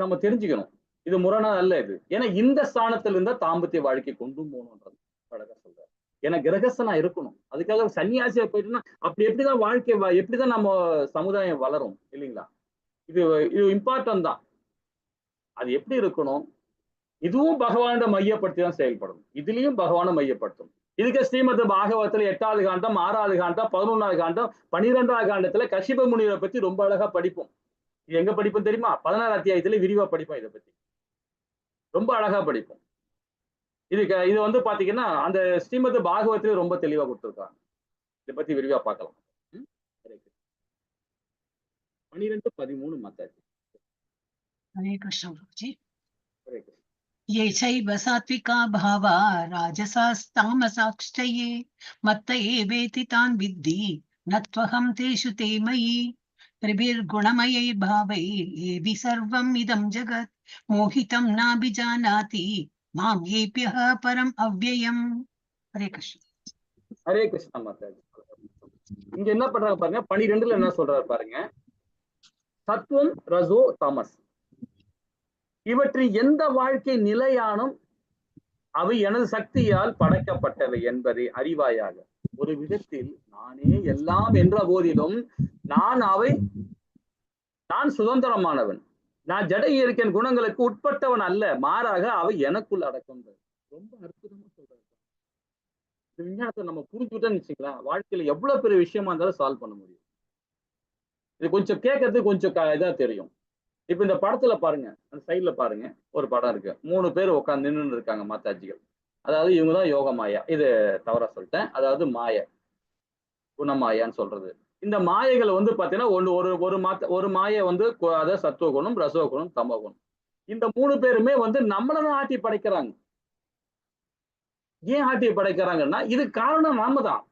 நம்ம தெரிஞ்சுக்கணும், இது முரணா அல்ல இது. ஏன்னா இந்த ஸ்தானத்துல இருந்தா தாம்பத்திய வாழ்க்கை கொண்டு போகணும்ன்றது அழகா சொல்றாரு. ஏன்னா கிரகஸ்தனா இருக்கணும், அதுக்காக சன்னியாசியா போயிட்டுன்னா அப்படி எப்படிதான் வாழ்க்கை, எப்படிதான் நம்ம சமுதாயம் வளரும் இல்லைங்களா? இது இது இம்பார்ட்டன்ட் தான். அது எப்படி இருக்கணும், இதுவும் பகவான மையப்படுத்தி தான் செயல்படணும். இதுலயும் பகவானை மையப்படுத்தணும். இதுக்கு ஸ்ரீமத் பாகவத்துல 8வது காண்டம், 6வது காண்டம், 11வது காண்டம், 12வது காண்டத்துல கஷ்யப முனிவரை பத்தி ரொம்ப அழகா படிப்போம். இது எங்க படிப்போம் தெரியுமா? 16 அத்தியாயத்துல விரிவா படிப்போம். இதை பத்தி ரொம்ப அழகா படிப்போம். இது வந்து பாத்தீங்கன்னா அந்த ஸ்ரீமத் பாகவத்திலே ரொம்ப தெளிவா கொடுத்திருக்காங்க. இதை பத்தி விரிவா பார்க்கலாம். 12-13 மத்தாச்சு. हरे कृष्ण प्रभुजी। हरे कृष्ण। ये चैव सात्विका भावा राजसास्तामसाश्चये मत्त एवेति तान् विद्धि न त्वहं तेषु ते मयि त्रिभिर्गुणमयै भावैर्येभि सर्वम् इदं जगत् मोहितं नाभिजानाति मां येभ्यः परम् अव्ययम्। हरे कृष्ण। ஹரே கிருஷ்ணா மாதாஜி. இங்க என்ன பண்றாங்க பாருங்க, 12ல என்ன சொல்றாரு பாருங்க, சத்துவம் ரஜோ தமஸ் இவற்றில் எந்த வாழ்க்கை நிலையானும் அவை எனது சக்தியால் படைக்கப்பட்டவை என்பதை அறிவாயாக. ஒரு விதத்தில் நானே எல்லாம் என்ற போதிலும் நான் சுதந்திரமானவன், நான் ஜட இயற்கையின் குணங்களுக்கு உட்பட்டவன் அல்ல, மாறாக அவை எனக்குள் அடக்கம். ரொம்ப அற்புதமா சொல்றாரு. இந்த விஞ்ஞானத்தை நம்ம புரிஞ்சுக்கிட்டோம்னு வச்சுக்கலாம், வாழ்க்கையில எவ்வளவு பெரிய விஷயமா இருந்தாலும் சால்வ் பண்ண முடியும். இது கொஞ்சம் கேட்கறதுக்கு கொஞ்சம் இதா தெரியும். இப்ப இந்த படத்துல பாருங்க, அந்த சைட்ல பாருங்க ஒரு படம் இருக்கு, 3 பேர் உட்காந்து நின்று இருக்காங்க மாதாஜிகள். அதாவது இவங்கதான் யோக மாயா, இது தவறா சொல்லிட்டேன், அதாவது மாய குணமாயான்னு சொல்றது. இந்த மாயைகள் வந்து பாத்தீங்கன்னா ஒரு மாயை வந்து அதாவது சத்துவகுணம், ரசோகுணம், தமோகுணம். இந்த 3 பேருமே வந்து நம்மளதான் ஆட்டி படைக்கிறாங்க. ஏன் ஆட்டி படைக்கிறாங்கன்னா இது காரணம் நாம தான்.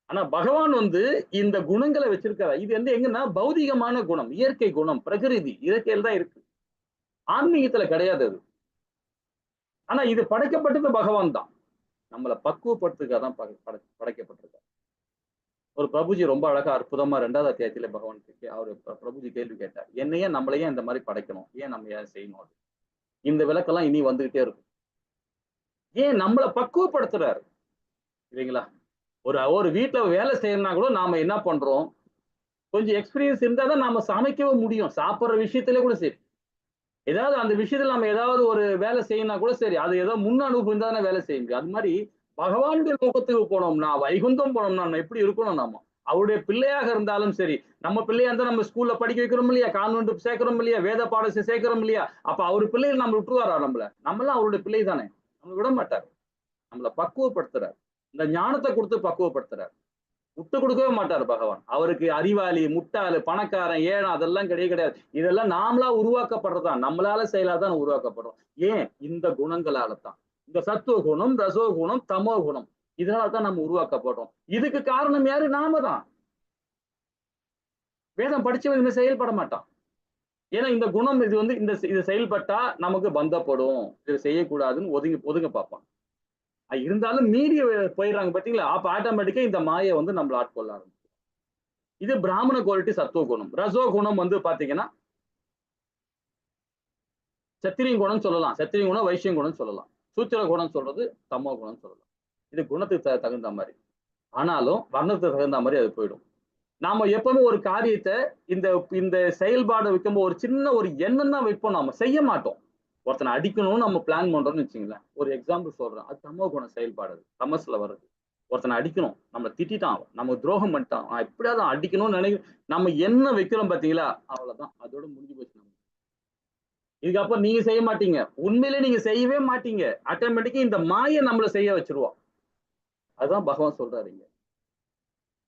ஆனா பகவான் வந்து இந்த குணங்களை வச்சிருக்காரு. இது வந்து எங்கன்னா பௌதிகமான குணம், இயற்கை குணம், பிரகிருதி இயற்கையில் தான் இருக்கு, ஆன்மீகத்துல கிடையாது அது. ஆனா இது படைக்கப்பட்டது பகவான் தான், நம்மளை பக்குவப்படுத்துக்காக தான் படைக்கப்பட்டிருக்காரு. ஒரு பிரபுஜி ரொம்ப அழகா அற்புதமா 2வது அத்தியாயத்துல பகவான் அவரு பிரபுஜி கேள்வி கேட்டார், என்னையே நம்மளையே இந்த மாதிரி படைக்கணும், ஏன் நம்ம ஏன் செய்யணும்? அது இந்த விளக்கெல்லாம் இனி வந்துகிட்டே இருக்கும். ஏன் நம்மளை பக்குவப்படுத்துறாரு இல்லைங்களா? ஒரு வீட்டுல வேலை செய்யணும்னா கூட நாம என்ன பண்றோம், கொஞ்சம் எக்ஸ்பீரியன்ஸ் இருந்தா தான் நாம சமைக்கவும் முடியும். சாப்பிடுற விஷயத்துல கூட சரி, ஏதாவது அந்த விஷயத்துல நம்ம ஏதாவது ஒரு வேலை செய்யணும்னா கூட சரி, அது ஏதோ முன் அனுபவம் இருந்தா தானே வேலை செய்ய முடியும். அது மாதிரி பகவானுடைய லோகத்துக்கு போனோம்னா, வைகுந்தம் போனோம்னா நம்ம எப்படி இருக்கணும், நாம அவருடைய பிள்ளையாக இருந்தாலும் சரி, நம்ம பிள்ளையா இருந்தா நம்ம ஸ்கூல்ல படிக்க வைக்கிறோம் இல்லையா, கான்வென்ட் சேர்க்கிறோம் இல்லையா, வேத பாடத்தை சேர்க்கிறோம் இல்லையா, அப்ப அவரு பிள்ளைகள் நம்ம விட்டுருவாரா? நம்மளாம் அவருடைய பிள்ளை தானே, நம்ம விட மாட்டார், நம்மளை பக்குவப்படுத்துறார், இந்த ஞானத்தை கொடுத்து பக்குவப்படுத்துறார், விட்டு கொடுக்கவே மாட்டார் பகவான். அவருக்கு அறிவாளி, முட்டாளு, பணக்காரன், ஏழம் அதெல்லாம் கிடையாது. இதெல்லாம் நாமளா உருவாக்கப்படுறதான், நம்மளால செயலாதான் உருவாக்கப்படுறோம். ஏன்? இந்த குணங்களால தான், இந்த சத்துவ குணம், ரசோ குணம், தமோ குணம், இதனாலதான் நம்ம உருவாக்கப்படுறோம். இதுக்கு காரணம் யாரு? நாம தான். வேதம் படிச்சவன் இந்த செயல்பட மாட்டான். ஏன்னா இந்த குணம் இது வந்து இது செயல்பட்டா நமக்கு பந்தப்படும், இது செய்யக்கூடாதுன்னு ஒதுங்க பார்ப்பான். இருந்தாலும் மீறி போயிடுறாங்க பாத்தீங்களா, அப்ப ஆட்டோமேட்டிக்கா இந்த மாயை வந்து நம்மள ஆட்கொள்ள ஆரம்பிச்சு. இது பிராமண குவாலிட்டி சத்துவ குணம். ரசோ குணம் வந்து பாத்தீங்கன்னா சத்திரிய குணம் சொல்லலாம், சத்திரிய குணம், வைசிய குணம் சொல்லலாம், சூத்திர குணம் சொல்றது தமோ குணம் சொல்லலாம். இது குணத்துக்கு தகுந்த மாதிரி, ஆனாலும் வர்ணத்துக்கு தகுந்த மாதிரி அது போயிடும். நாம எப்பவுமே ஒரு காரியத்தை இந்த செயல்பாடு வைக்கும்போது ஒரு சின்ன ஒரு எண்ணம் தான் வைப்போம், நாம செய்ய மாட்டோம். ஒருத்தனை அடிக்கணும்னு நம்ம பிளான் பண்றோம்னு வச்சுங்களேன், ஒரு எக்ஸாம்பிள் சொல்றேன், அது தமோ குண செயல்பாடு, தமஸ்ல வருது. ஒருத்தனை அடிக்கணும், நம்ம திட்டான், நம்ம துரோகம் பண்ணிட்டான், எப்படியாவது அடிக்கணும்னு நம்ம என்ன வைக்கிறோம் பாத்தீங்களா, அவ்வளவுதான், அதோட முடிஞ்சு போச்சு. நம்ம இதுக்கப்புறம் நீங்க செய்ய மாட்டீங்க, உண்மையிலே நீங்க செய்யவே மாட்டீங்க. ஆட்டோமேட்டிக்கா இந்த மாயை நம்மள செய்ய வச்சிருவோம். அதுதான் பகவான் சொல்றாரு இங்க.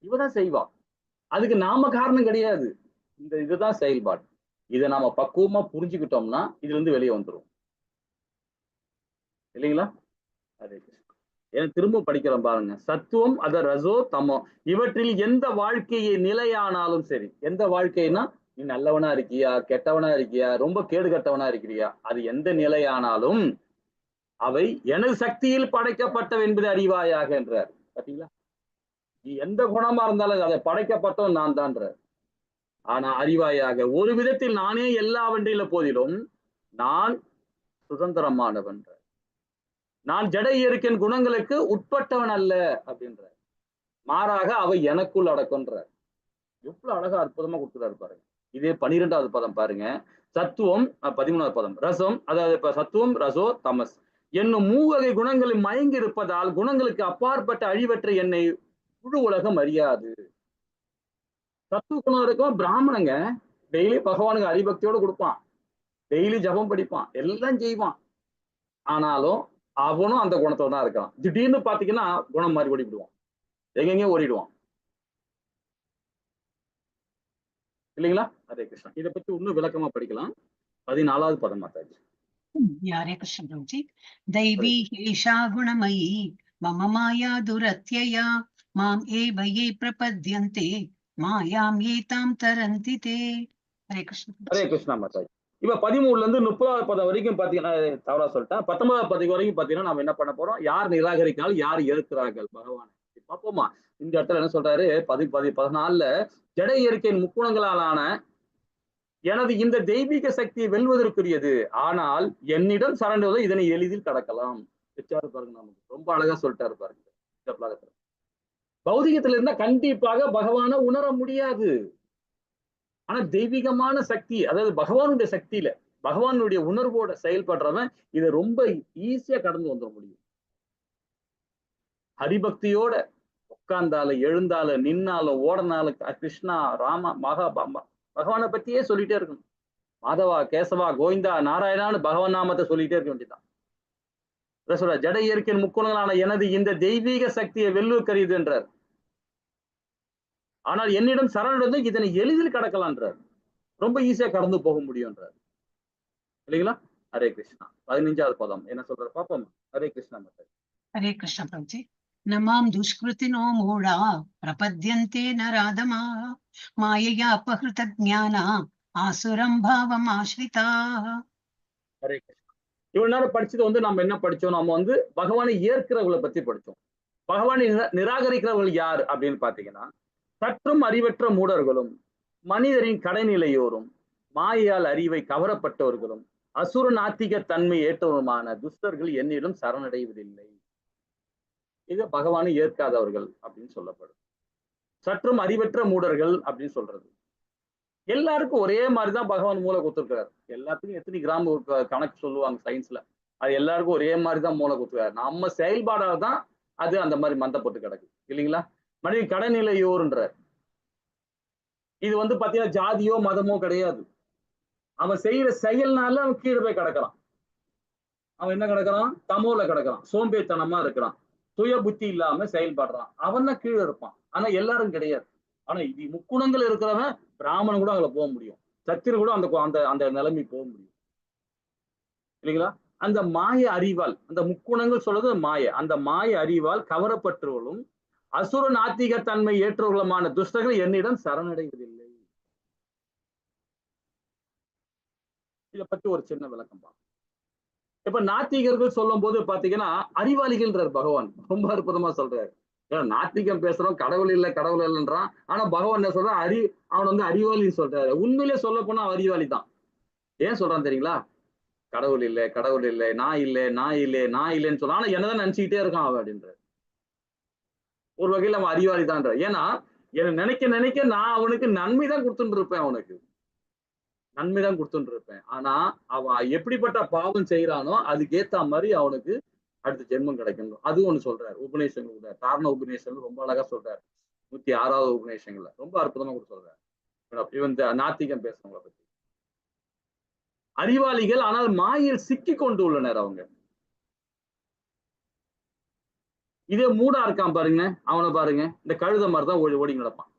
இவதான் செய்வா, அதுக்கு நாம காரணம் கிடையாது. இதுதான் செயல்பாடு. இதை நாம பக்குவமா புரிஞ்சுக்கிட்டோம்னா இதுல இருந்து வெளியே வந்துரும் இல்லைங்களா? அதே ஏன்னா திரும்ப படிக்கிறோம் பாருங்க. சத்துவம், அத ரசோ, தமோ, இவற்றில் எந்த வாழ்க்கையை நிலையானாலும் சரி, எந்த வாழ்க்கைனா நீ நல்லவனா இருக்கியா, கெட்டவனா இருக்கியா, ரொம்ப கேடு கட்டவனா இருக்கிறியா, அது எந்த நிலையானாலும் அவை எனது சக்தியில் படைக்கப்பட்டவை என்பது அறிவாயாக என்றார். பாத்தீங்களா? நீ எந்த குணமா இருந்தாலும் அதை படைக்கப்பட்டவன் நான் தான்ற. ஆனா அறிவாயாக ஒரு விதத்தில் நானே எல்லாவற்றில போதிலும் நான் சுதந்திரமானவன், நான் ஜட இயற்கையின் குணங்களுக்கு உட்பட்டவன் அல்ல அப்படின்ற. மாறாக அவை எனக்குள் அடக்குன்ற. எவ்வளவு அழகா அற்புதமா கொடுத்துறாரு பாருங்க. இதே 12வது பதம் பாருங்க. சத்துவம் 13வது பதம். ரசம், அதாவது இப்ப சத்துவம், ரசோ, தமஸ் என்னும் மூவகை குணங்களில் மயங்கி இருப்பதால் குணங்களுக்கு அப்பாற்பட்ட அழிவற்ற என்னை முழு உலகம் அறியாது. சத்துவ குணம் இருக்கும் பிராமணங்க, டெய்லி பகவானுக்கு ஹரிபக்தியோட கொடுப்பான், டெய்லி ஜபம் படிப்பான், எல்லாம் செய்வான். ஆனாலும் அவனும் அந்த குணத்தோட தான் இருக்கான். திடீர்னு பாத்தீங்கன்னா குணம் மாறி ஓடிடுவான், எங்கெங்க ஓடிடுவான் இல்லைங்களா? ஹரே கிருஷ்ணா. இதை பத்தி இன்னும் விளக்கமா படிக்கலாம். 14வது பதம் மாதாஜி. हरे कृष्ण प्रभु जी। दैवी एषा गुणमयी मम माया दुरत्यया माम् एव ये प्रपद्यन्ते मायां ये तां तरन्ति ते। हरे कृष्ण। ஹரே கிருஷ்ணா மாதாஜி. இப்ப 13ல இருந்து 30வது பதம் வரைக்கும் பாத்தீங்கன்னா, தவறா சொல்லிட்டேன், 19வது பதம் வரைக்கும் பாத்தீங்கன்னா நம்ம என்ன பண்ண போறோம், யார் நிராகரிக்கால் யார் ஏற்கிறார்கள் பகவான் பார்ப்போமா. இந்த இடத்துல என்ன சொல்றாரு, 14ல ஜட இயற்கையின் முக்குணங்களாலான எனது இந்த தெய்வீக சக்தியை வெல்வதற்குரியது, ஆனால் என்னிடம் சரண்டுவதோ இதனை எளிதில் கடக்கலாம். பாருங்க, நமக்கு ரொம்ப அழகா சொல்லிட்டாரு பாருங்க. இந்த பழக்கத்துல பௌதிகத்துல இருந்தா கண்டிப்பாக பகவானை உணர முடியாது. ஆனா தெய்வீகமான சக்தி, அதாவது பகவானுடைய சக்தியில, பகவானுடைய உணர்வோட செயல்படுறவன் இதை ரொம்ப ஈஸியா கடந்து வந்துட முடியும். ஹரிபக்தியோட உட்கார்ந்தாலும் எழுந்தாலும் நின்னாலும் ஓடனாலும் கிருஷ்ணா, ராமா, மகாபாம்பா பகவானை பத்தியே சொல்லிட்டே இருக்கணும். மாதவா, கேசவா, கோவிந்தா, நாராயணான்னு பகவான் நாமத்தை சொல்லிட்டே இருக்க வேண்டியதான். ஜட இயற்கையின் முக்குணங்களான எனது இந்த தெய்வீக சக்தியை வெல்லுக்கரியது என்றார். ஆனால் என்னிடம் சரணடைந்து இதனை எளிதில் கடக்கலான்றார், ரொம்ப ஈஸியா கடந்து போக முடியும்ன்றார் இல்லைங்களா? ஹரே கிருஷ்ணா. 15வது பதம் என்ன சொல்ற பாப்போம். ஹரே கிருஷ்ணா. हरे कृष्ण प्रभु जी। नमां दुष्कृतिनो मूढा प्रपद्यन्ते नराधमाः मायया अपहृत ज्ञाना आसुरं भावम् आश्रिताः। ஹரே கிருஷ்ணா. இவ்வளவு நேரம் படிச்சது நம்ம என்ன படிச்சோம், நம்ம பகவானை ஏற்கிறவங்களை பத்தி படிச்சோம். பகவானை நிராகரிக்கிறவர்கள் யார் அப்படின்னு பாத்தீங்கன்னா, சற்றும் அறிவற்ற மூடர்களும் மனிதரின் கடைநிலையோரும் மாயால் அறிவை கவரப்பட்டவர்களும் அசுர நாத்திக தன்மை ஏற்றவருமான துஷ்டர்கள் என்னிடம் சரணடைவதில்லை. இது பகவானை ஏற்காதவர்கள் அப்படின்னு சொல்லப்படும். சற்றும் அறிவற்ற மூடர்கள் அப்படின்னு சொல்றது எல்லாருக்கும் ஒரே மாதிரிதான் பகவான் மூளை கொடுத்துருக்காரு. எல்லாத்துக்கும் எத்தனை கிராம் கணக்கு சொல்லுவாங்க சயின்ஸ்ல, அது எல்லாருக்கும் ஒரே மாதிரிதான் மூளை கொடுத்துருக்காரு. நம்ம செயல்பாடால தான் அது அந்த மாதிரி மந்தப்பட்டு கிடக்கு இல்லைங்களா? மனித கடைநிலையோர்ன்ற இது பாத்தீங்கன்னா ஜாதியோ மதமோ கிடையாது. அவன் செய்யற செயல்னால அவன் கீழே போய் கிடக்கிறான். அவன் என்ன கிடக்கிறான், தமோல கிடக்கிறான், சோம்பேத்தனமா இருக்கிறான், சுய புத்தி இல்லாம செயல்படுறான், அவன் தான் கீழே இருப்பான். ஆனா எல்லாரும் கிடையாது. ஆனா இது முக்குணங்கள் இருக்கிறவன் பிராமணன் கூட அங்க போக முடியும், சத்திர கூட அந்த அந்த நிலைமை போக முடியும் இல்லைங்களா? அந்த மாய அறிவால், அந்த முக்குணங்கள் சொல்றது மாய, அந்த மாய அறிவால் கவரப்பட்டவர்களும் அசுர நாத்திக தன்மை ஏற்றவர்களுமான துஷ்டர்கள் என்னிடம் சரணடைவதில்லை. இதை பத்தி ஒரு சின்ன விளக்கம் பார்ப்போம். இப்ப நாத்திகர்கள் சொல்லும் போது பாத்தீங்கன்னா அறிவாளிகள்ன்றார் பகவான், ரொம்ப அற்புதமா சொல்றாரு. நாத்திகம் பேசுறோம், கடவுள் இல்லை கடவுள் இல்லைன்றான். ஆனா பகவான் என்ன சொல்றான், அவன் அறிவாளின்னு சொல்றாரு. உண்மையிலே சொல்ல போனா அறிவாளி தான். ஏன் சொல்றான் தெரியுங்களா? கடவுள் இல்லை கடவுள் இல்லை, நான் இல்லை நான் இல்லை நான் இல்லைன்னு சொல்றான். ஆனா என்னதான் நினைச்சுக்கிட்டே இருக்கான் அவன் அப்படின்ற. ஒரு வகையில் அவன் அறிவாளி தான்ற. ஏன்னா என்ன நினைக்க நினைக்க நான் அவனுக்கு நன்மை தான் கொடுத்துட்டு இருப்பேன், அவனுக்கு நன்மை தான் கொடுத்துட்டு இருப்பேன். ஆனா அவன் எப்படிப்பட்ட பாவம் செய்யறானோ அதுக்கு ஏத்த மாதிரி அவனுக்கு அடுத்த ஜென்மம் கிடைக்கும். அது ஒண்ணு சொல்றாரு உபநேசங்கள், காரண உபநேசங்கள் ரொம்ப அழகா சொல்றாரு. 106வது உபநேசங்கள்ல ரொம்ப அற்புதமா கூட சொல்றாரு. இவன் நாத்திகம் பேசுறவங்களை பத்தி. அறிவாளிகள் ஆனால் மாயில் சிக்கி கொண்டு உள்ளனர் அவங்க. இதே மூடா இருக்கான் பாருங்க, அவனை பாருங்க, இந்த கழுத மாதிரிதான் ஓடி நடப்பான்.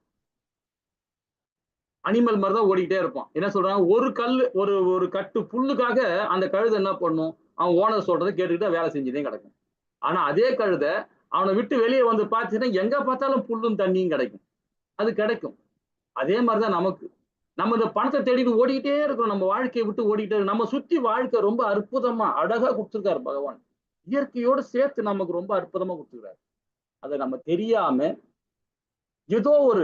அனிமல் மாதிரிதான் ஓடிக்கிட்டே இருப்பான். என்ன சொல்றான், ஒரு கல்லு ஒரு கட்டு புல்லுக்காக அந்த கழுதை என்ன பண்ணும், அவன் ஓனர் சொல்றதை கேட்டுக்கிட்டு வேலை செஞ்சுதே கிடக்கும். ஆனா அதே கழுத அவனை விட்டு வெளியே வந்து பார்த்தீங்கன்னா எங்க பார்த்தாலும் புல்லும் தண்ணியும் கிடைக்கும். அது கிடைக்கும். அதே மாதிரிதான் நமக்கு. நம்ம இந்த பணத்தை தேடிட்டு ஓடிக்கிட்டே இருக்கோம், நம்ம வாழ்க்கையை விட்டு ஓடிக்கிட்டே இருக்கோம். நம்ம சுத்தி வாழ்க்கை ரொம்ப அற்புதமா அழகா கொடுத்துருக்காரு பகவான். இயற்கையோடு சேர்த்து நமக்கு ரொம்ப அற்புதமா கொடுத்துருக்காரு. அதை நம்ம தெரியாம ஏதோ ஒரு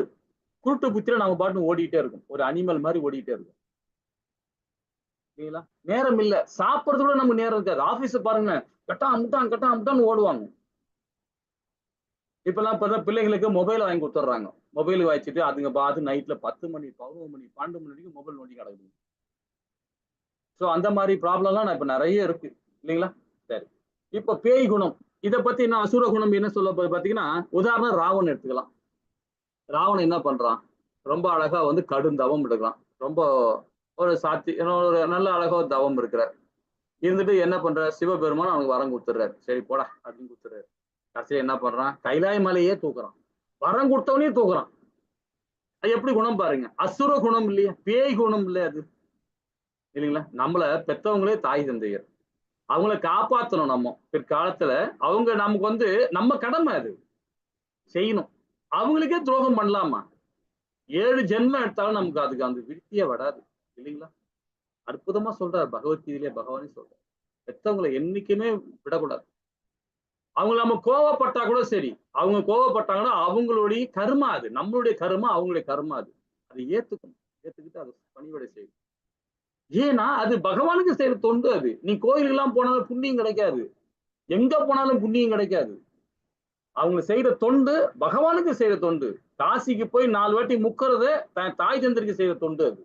குருட்டு புத்திர நம்ம பாட்டு ஓடிட்டே இருக்கும். ஒரு அனிமல் மாதிரி ஓடிட்டே இருக்கும். சரிங்களா? நேரம் இல்ல. சாப்பிடுறது கூட நமக்கு நேரம் இருக்காது. ஆபீஸ் பாருங்க, கட்டான்னு ஓடுவாங்க. இப்பெல்லாம் இப்பதான் பிள்ளைகளுக்கு மொபைல் வாங்கி கொடுத்துட்றாங்க. மொபைல் வாங்கிச்சுட்டு அதுங்க பார்த்து நைட்ல 10 மணி 11 மணி 12 மணி வரைக்கும் மொபைல் நோண்டி கிடக்குது. சோ அந்த மாதிரி ப்ராப்ளம்லாம் இப்ப நிறைய இருக்கு இல்லைங்களா? சரி, இப்ப பேய் குணம் இதை பத்தி என்ன அசுர குணம் என்ன சொல்ல பாத்தீங்கன்னா, உதாரணம் ராவணன் எடுத்துக்கலாம். ராவணன் என்ன பண்றான், ரொம்ப அழகா கடும் தவம் எடுக்கிறான். ரொம்ப ஒரு ஒரு நல்ல அழகா ஒரு தவம் இருக்கிறார். இருந்துட்டு என்ன பண்ற, சிவபெருமான் அவனுக்கு வரம் கொடுத்துடுறாரு. சரி போடா அப்படின்னு கொடுத்துறாரு. கடைசியா என்ன பண்றான், கைலாய மலையே தூக்குறான். வரம் கொடுத்தவனே தூக்குறான். அது எப்படி குணம் பாருங்க, அசுர குணம் இல்லையா, பேய் குணம் இல்லையா அது, இல்லைங்களா? நம்மள பெத்தவங்களே தாய் தந்தையர், அவங்கள காப்பாற்றணும். நம்ம பிற்காலத்துல அவங்க நமக்கு நம்ம கடமை அது செய்யணும். அவங்களுக்கே துரோகம் பண்ணலாமா? 7 ஜென்மம் எடுத்தாலும் நமக்கு அதுக்கு அந்த விருத்தியே வராது, இல்லைங்களா? அற்புதமா சொல்றாரு பகவத்கீதையிலே பகவானே சொல்றாரு, பெத்தவங்களை என்னைக்குமே விடக்கூடாது. அவங்க நம்ம கோவப்பட்டா கூட சரி, அவங்க கோவப்பட்டாங்கன்னா அவங்களுடைய கர்மா அது, நம்மளுடைய கர்மா அவங்களுடைய கர்மா அது. அதை ஏத்துக்கணும். ஏத்துக்கிட்டு அதை பணிவிடை செய்யணும். ஏன்னா அது பகவானுக்கு செய்யற தொண்டு. அது நீ கோயிலுக்கு எல்லாம் போனாலும் புண்ணியம் கிடைக்காது, எங்க போனாலும் புண்ணியம் கிடைக்காது. அவங்க செய்யற தொண்டு பகவானுக்கு செய்யற தொண்டு. காசிக்கு போய் 4 வாட்டி முக்கறத தாய் தந்தருக்கு செய்யற தொண்டு அது.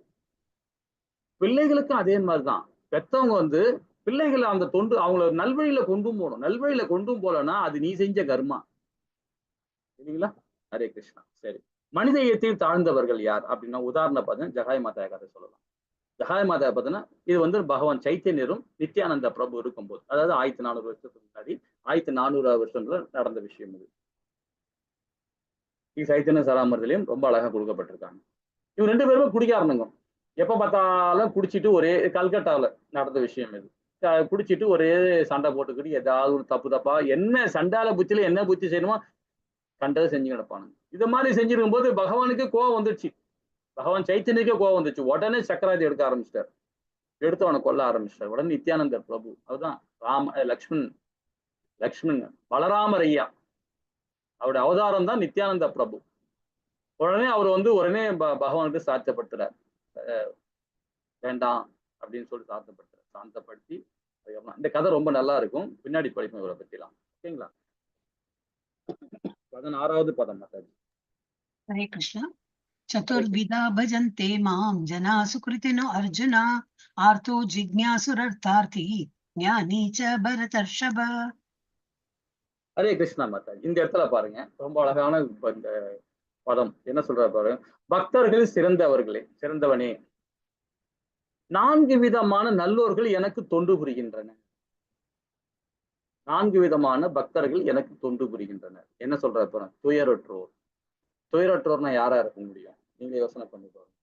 பிள்ளைகளுக்கும் அதே மாதிரிதான். பெத்தவங்க பிள்ளைகளை அந்த தொண்டு அவங்கள நல்வழியில கொண்டும் போகணும். நல்வழியில கொண்டும் போலன்னா அது நீ செஞ்ச கர்மா, இல்லைங்களா? ஹரே கிருஷ்ணா. சரி, மனித இயத்தில் தாழ்ந்தவர்கள் யார் அப்படின்னா, உதாரணம் பார்த்தீங்கன்னா ஜகாய் மாதா கதை சொல்லலாம். ஜகாய் மாதா பார்த்தீங்கன்னா இது பகவான் சைத்தன்யரும் நித்யானந்த பிரபு இருக்கும்போது, அதாவது 1400 வருஷத்துக்கு முன்னாடி 1400 வருஷத்துல நடந்த விஷயம் இது. சைத்தன்ய சராமரத்திலையும் ரொம்ப அழகா கொடுக்கப்பட்டிருக்காங்க. இவங்க 2 பேருமே குடிக்காரனுங்க. எப்ப பார்த்தாலும் குடிச்சிட்டு ஒரே, கல்கட்டாவில் நடந்த விஷயம் இது. குடிச்சிட்டு ஒரே சண்டை போட்டுக்கிட்டு ஏதாவது ஒரு தப்பா என்ன சண்டால புத்தியில என்ன புத்தி செய்யணுமோ கண்டதை செஞ்சு கிடப்பானுங்க. இது மாதிரி செஞ்சிருக்கும் போது பகவானுக்கு கோவம் வந்துடுச்சு. பகவான் சைத்தன்யக்கே கோவம் வந்துச்சு. உடனே சக்கராதி எடுக்க ஆரம்பிச்சிட்டார். எடுத்து அவனை கொல்ல ஆரம்பிச்சிட்டார். உடனே நித்யானந்தர் பிரபு, அதுதான் லக்ஷ்மண் பலராமர் ஐயா, அவருடைய அவதாரம் தான் நித்யானந்த பிரபு. உடனே அவர் உடனே பகவானுக்கு சாத்தியப்படுத்துறார். வேண்டாம் அப்படின்னு சொல்லி சாந்தப்படுத்தி அதுக்கப்புறம் இந்த கதை ரொம்ப நல்லா இருக்கும். பின்னாடி படிப்போம் இவரை பத்திலாம். ஓகேங்களா? 16வது பதம் மாதாஜி. ஹரே கிருஷ்ணா. சதுர்விதா பஜந்தே மாம் ஜனா சுக்ருதினோ அர்ஜுனா ஆர்த்தோ ஜிக்ஞாசுரர்த்தார்த்தி ஞானி ச பரதர்ஷப. ஹரே கிருஷ்ணா மாதாஜி. இந்த இடத்துல பாருங்க, ரொம்ப அழகான இந்த பதம் என்ன சொல்ற பாருங்க. பக்தர்கள் சிறந்தவனே, 4 விதமான நல்லோர்கள் எனக்கு தொண்டு புரிகின்றனர். 4 விதமான பக்தர்கள் எனக்கு தொண்டு புரிகின்றனர். என்ன சொல்ற பாருங்க, துயரற்றோர்னா யாரா இருக்க முடியும்? நீங்க யோசனை பண்ணி பாருங்க.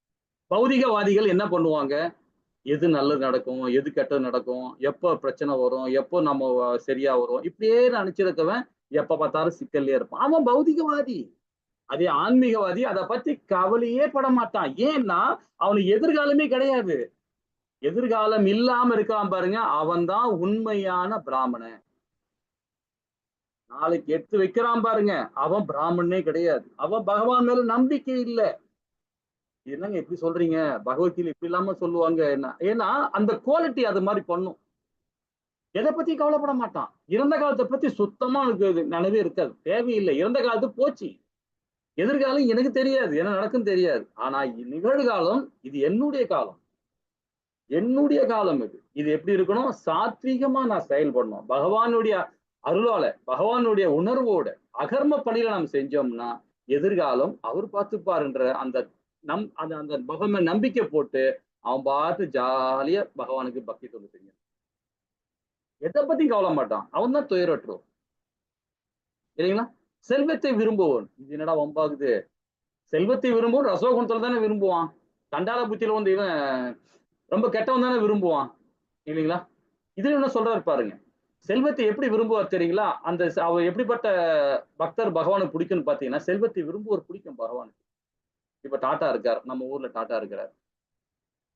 பௌதிகவாதிகள் என்ன பண்ணுவாங்க, எது நல்லது நடக்கும், எது கெட்டது நடக்கும், எப்போ பிரச்சனை வரும், எப்போ நம்ம சரியா வரும், இப்படியே நினைச்சிருக்கவன் எப்ப பார்த்தாலும் சிக்கல்லே இருப்பான். அவன் பௌதிகவாதி. அதே ஆன்மீகவாதி அதை பத்தி கவலையே பட மாட்டான். ஏன்னா அவனுக்கு எதிர்காலமே கிடையாது. எதிர்காலம் இல்லாம இருக்கலாம் பாருங்க, அவன் தான் உண்மையான பிராமணன். நாளைக்கு எடுத்து வைக்கிறான் பாருங்க, அவன் பிராமணனே கிடையாது. அவன் பகவான் மேல நம்பிக்கை இல்லை. என்னங்க எப்படி சொல்றீங்க, பகவத்கீதை இப்படி இல்லாம சொல்லுவாங்க என்ன? ஏன்னா அந்த குவாலிட்டி அது மாதிரி பண்ணும். எதை பத்தி கவலைப்பட மாட்டான். இறந்த காலத்தை பத்தி சுத்தமா நினைவே இருக்காது, தேவையில்லை. இறந்த காலத்து போச்சு, எதிர்காலம் எனக்கு தெரியாது, என்ன நடக்குன்னு தெரியாது. ஆனா நிகழ்காலம் இது என்னுடைய காலம், என்னுடைய காலம். இது எப்படி இருக்கணும், சாத்வீகமா நான் செயல்படணும். பகவானுடைய அருளால பகவானுடைய உணர்வோட அகர்ம பணியில நம்ம செஞ்சோம்னா எதிர்காலம் அவர் பார்த்துப்பாருன்ற அந்த அந்த பகவான் நம்பிக்கை போட்டு அவன் பார்த்து ஜாலியா பகவானுக்கு பக்தி தொண்டு செய்யும். எதை பத்தி கவலை மாட்டான், அவன் தான் துயரற்றோம் இல்லைங்களா? செல்வத்தை விரும்புவோம், இது என்னடா வம்பாகுது, செல்வத்தை விரும்புவோம் ரசோகுணத்துல தானே விரும்புவான், கண்டால புத்தியில வந்து இவன் ரொம்ப கெட்டவன் தானே விரும்புவான் இல்லைங்களா? இதுல என்ன சொல்றாரு பாருங்க, செல்வத்தை எப்படி விரும்புவார் தெரியுங்களா? அந்த அவர் எப்படிப்பட்ட பக்தர் பகவானுக்கு பிடிக்கும்னு பாத்தீங்கன்னா, செல்வத்தை விரும்புவோர் பிடிக்கும் பகவானுக்கு. இப்ப டாட்டா இருக்கார், நம்ம ஊர்ல டாட்டா இருக்கிறார்,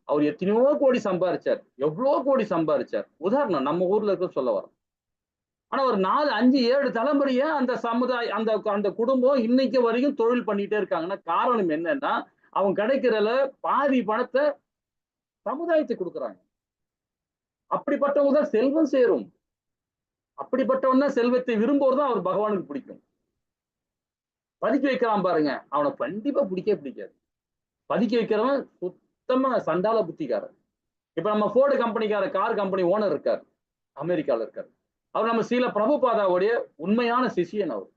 அவர் எத்தனையோ கோடி சம்பாதிச்சார், எவ்வளவு கோடி சம்பாதிச்சார். உதாரணம் நம்ம ஊர்ல இருக்க சொல்ல வரோம். ஆனா ஒரு 4, 5, 7 தலைமுறையா அந்த சமுதாயம் அந்த அந்த குடும்பம் இன்னைக்கு வரைக்கும் தொழில் பண்ணிட்டே இருக்காங்கன்னா காரணம் என்னன்னா, அவங்க கிடைக்கிறதுல பாதி பணத்தை சமுதாயத்துக்கு கொடுக்குறாங்க. அப்படிப்பட்டவங்க தான் செல்வம் சேரும். அப்படிப்பட்டவன் தான் செல்வத்தை விரும்புவோர் தான் அவர் பகவானுக்கு பிடிக்கும். பதுக்கி வைக்கிறான் பாருங்க, அவனை கண்டிப்பா பிடிக்காது. பதுக்கி வைக்கிறவன் சுத்தமா சண்டால புத்திக்காரன். இப்ப நம்ம போர்டு கம்பெனிக்கார கார் கம்பெனி ஓனர் இருக்கார், அமெரிக்கால இருக்கார். அவர் நம்ம ஸ்ரீல பிரபுபாதாவுடைய உண்மையான சிஷியன். அவர்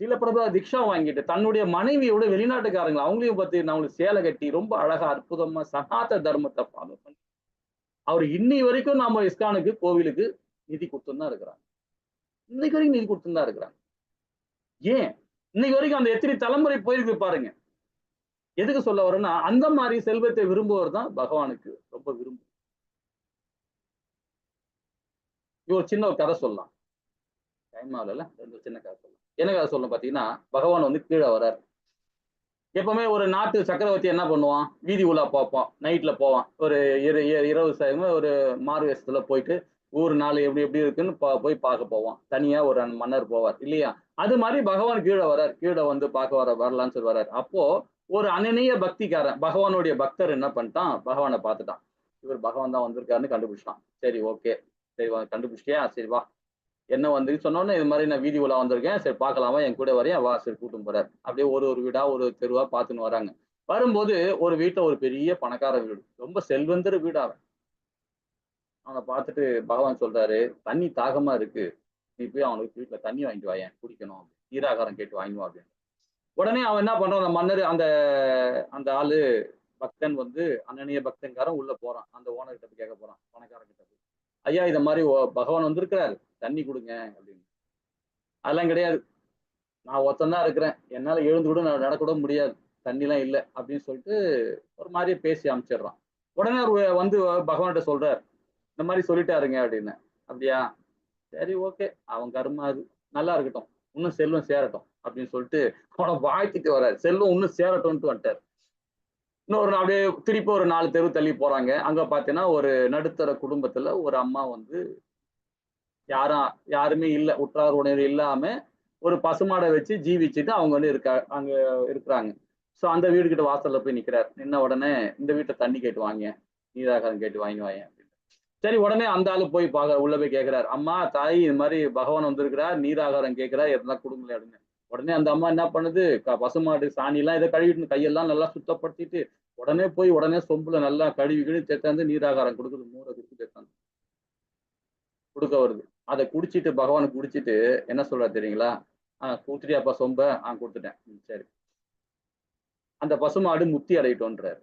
ஸ்ரீல பிரபுபாதா தீட்சா வாங்கிட்டு தன்னுடைய மனைவியோட வெளிநாட்டுக்காரங்க அவங்களையும் பத்தி நம்மளுக்கு சேலை கட்டி ரொம்ப அழகா அற்புதமா சனாத தர்மத்தை ஃபாலோ பண்ணி அவர் இன்னி வரைக்கும் நாம இஸ்கானுக்கு கோவிலுக்கு நிதி கொடுத்துன்னு தான் இருக்கிறாங்க. இன்னைக்கு வரைக்கும் நிதி கொடுத்துன்னு தான் இருக்கிறாங்க. ஏன் இன்னைக்கு வரைக்கும் அந்த எத்தனை தலைமுறை போயிருக்கு பாருங்க. எதுக்கு சொல்ல வரோம்னா, அந்த மாதிரி செல்வத்தை விரும்புவர் தான் பகவானுக்கு ரொம்ப விரும்பும். ஒரு சின்ன ஒரு கதை சொல்லலாம், டைம் ஆகல, ரெண்டு சின்ன கதை சொல்லலாம். என்ன கதை சொல்லணும் பாத்தீங்கன்னா, பகவான் வந்து கீழே வர்றார். எப்பவுமே ஒரு நாட்டு சக்கரவர்த்தி என்ன பண்ணுவான், வீதி உலா பார்ப்பான், நைட்ல போவான், ஒரு இரவு ஒரு மாறு வேஷத்துல போயிட்டு ஊர் நாள் எப்படி எப்படி இருக்குன்னு போய் பார்க்க போவான். தனியா ஒரு மன்னர் போவார் இல்லையா? அது மாதிரி பகவான் கீழே வர்றார், கீழே வந்து பார்க்க வரலான்னு சொல்லி வர்றாரு. அப்போ ஒரு அனநிய பக்திக்காரன் பகவானுடைய பக்தர் என்ன பண்ணிட்டான், பகவானை பார்த்துட்டான், இவர் பகவான் தான் வந்திருக்காருன்னு கண்டுபிடிச்சிட்டான். சரி ஓகே, சரி கண்டுபிடிச்சிட்டியா, சரி வா, என்ன வந்து சொன்னோன்னே இது மாதிரி நான் வீதி உலா வந்திருக்கேன், சரி பார்க்கலாமா, என் கூட வரையா, வா, சரி கூட்டும் போறாரு. அப்படியே ஒரு வீடா ஒரு தெருவா பார்த்துன்னு வராங்க. வரும்போது ஒரு வீட்டுல ஒரு பெரிய பணக்கார வீடு, ரொம்ப செல்வந்தர் வீடு. அவனை பார்த்துட்டு பகவான் சொல்றாரு, தண்ணி தாகமா இருக்கு, நீ போய் அவனுக்கு வீட்டுல தண்ணி வாங்கிட்டு வாயேன், குடிக்கணும், நீராகாரம் கேட்டு வாங்கிவா அப்படின்னு. உடனே அவன் என்ன பண்றான், அந்த மன்னர் அந்த அந்த ஆளு பக்தன் வந்து அனநிய பக்தன்காரன் உள்ள போறான், அந்த ஓனர் கிட்ட போய் கேட்க போறான், பணக்காரன் கிட்ட போய், ஐயா இந்த மாதிரி பகவான் வந்திருக்கிறார், தண்ணி கொடுங்க அப்படின்னு. அதெல்லாம் கிடையாது, நான் ஒருத்தன் இருக்கிறேன், என்னால எழுந்து கூட நடக்க கூட முடியாது, தண்ணி எல்லாம் இல்லை அப்படின்னு சொல்லிட்டு ஒரு மாதிரியே பேசி அமைச்சிடுறான். உடனே அவர் வந்து பகவான்கிட்ட சொல்றார், இந்த மாதிரி சொல்லிட்டாருங்க அப்படின்னு. அப்படியா, சரி ஓகே, அவன் கர்மா அது, நல்லா இருக்கட்டும், இன்னும் செல்வம் சேரட்டும் அப்படின்னு சொல்லிட்டு அவனை வாழ்த்திட்டு வர்றாரு. செல்வம் இன்னும் சேரட்டும்ட்டு வந்துட்டார். இன்னொரு அப்படியே திருப்பி ஒரு 4 தெரு தள்ளி போறாங்க. அங்க பாத்தீங்கன்னா ஒரு நடுத்தர குடும்பத்துல ஒரு அம்மா வந்து யாருமே இல்லை, உற்றார் உணர்வு இல்லாம ஒரு பசுமாடை வச்சு ஜீவிச்சுட்டு அவங்க வந்து அங்க இருக்கிறாங்க. ஸோ அந்த வீடு கிட்ட வாசல்ல போய் நிக்கிறார். நின்ன உடனே இந்த வீட்டை தண்ணி கேட்டு வாங்க, நீராகாரம் கேட்டு வாங்கி வாங்க அப்படின்னு. சரி, உடனே அந்த ஆளு போய் உள்ள போய் கேட்கிறார், அம்மா தாய் இது மாதிரி பகவான் வந்திருக்கிறார், நீராகாரம் கேட்கிறார், எதெல்லாம் கொடுங்களே அப்படின்னு. உடனே அந்த அம்மா என்ன பண்ணுது, பசுமாடு சாணி எல்லாம் இதை கழுவிட்டு கையெல்லாம் நல்லா சுத்தப்படுத்திட்டு உடனே சொம்புல நல்லா கழுவி தேத்தாந்து நீராகாரம் கொடுக்குது, மூரை கொடுத்து தேத்தாந்து கொடுக்க வருது. அதை குடிச்சிட்டு பகவானுக்கு குடிச்சிட்டு என்ன சொல்றாரு தெரியுங்களா, கொடுத்துட்டியாப்பா சொம்ப, கொடுத்துட்டேன், சரி, அந்த பசுமாடு முத்தி அடையிட்டோன்றாரு.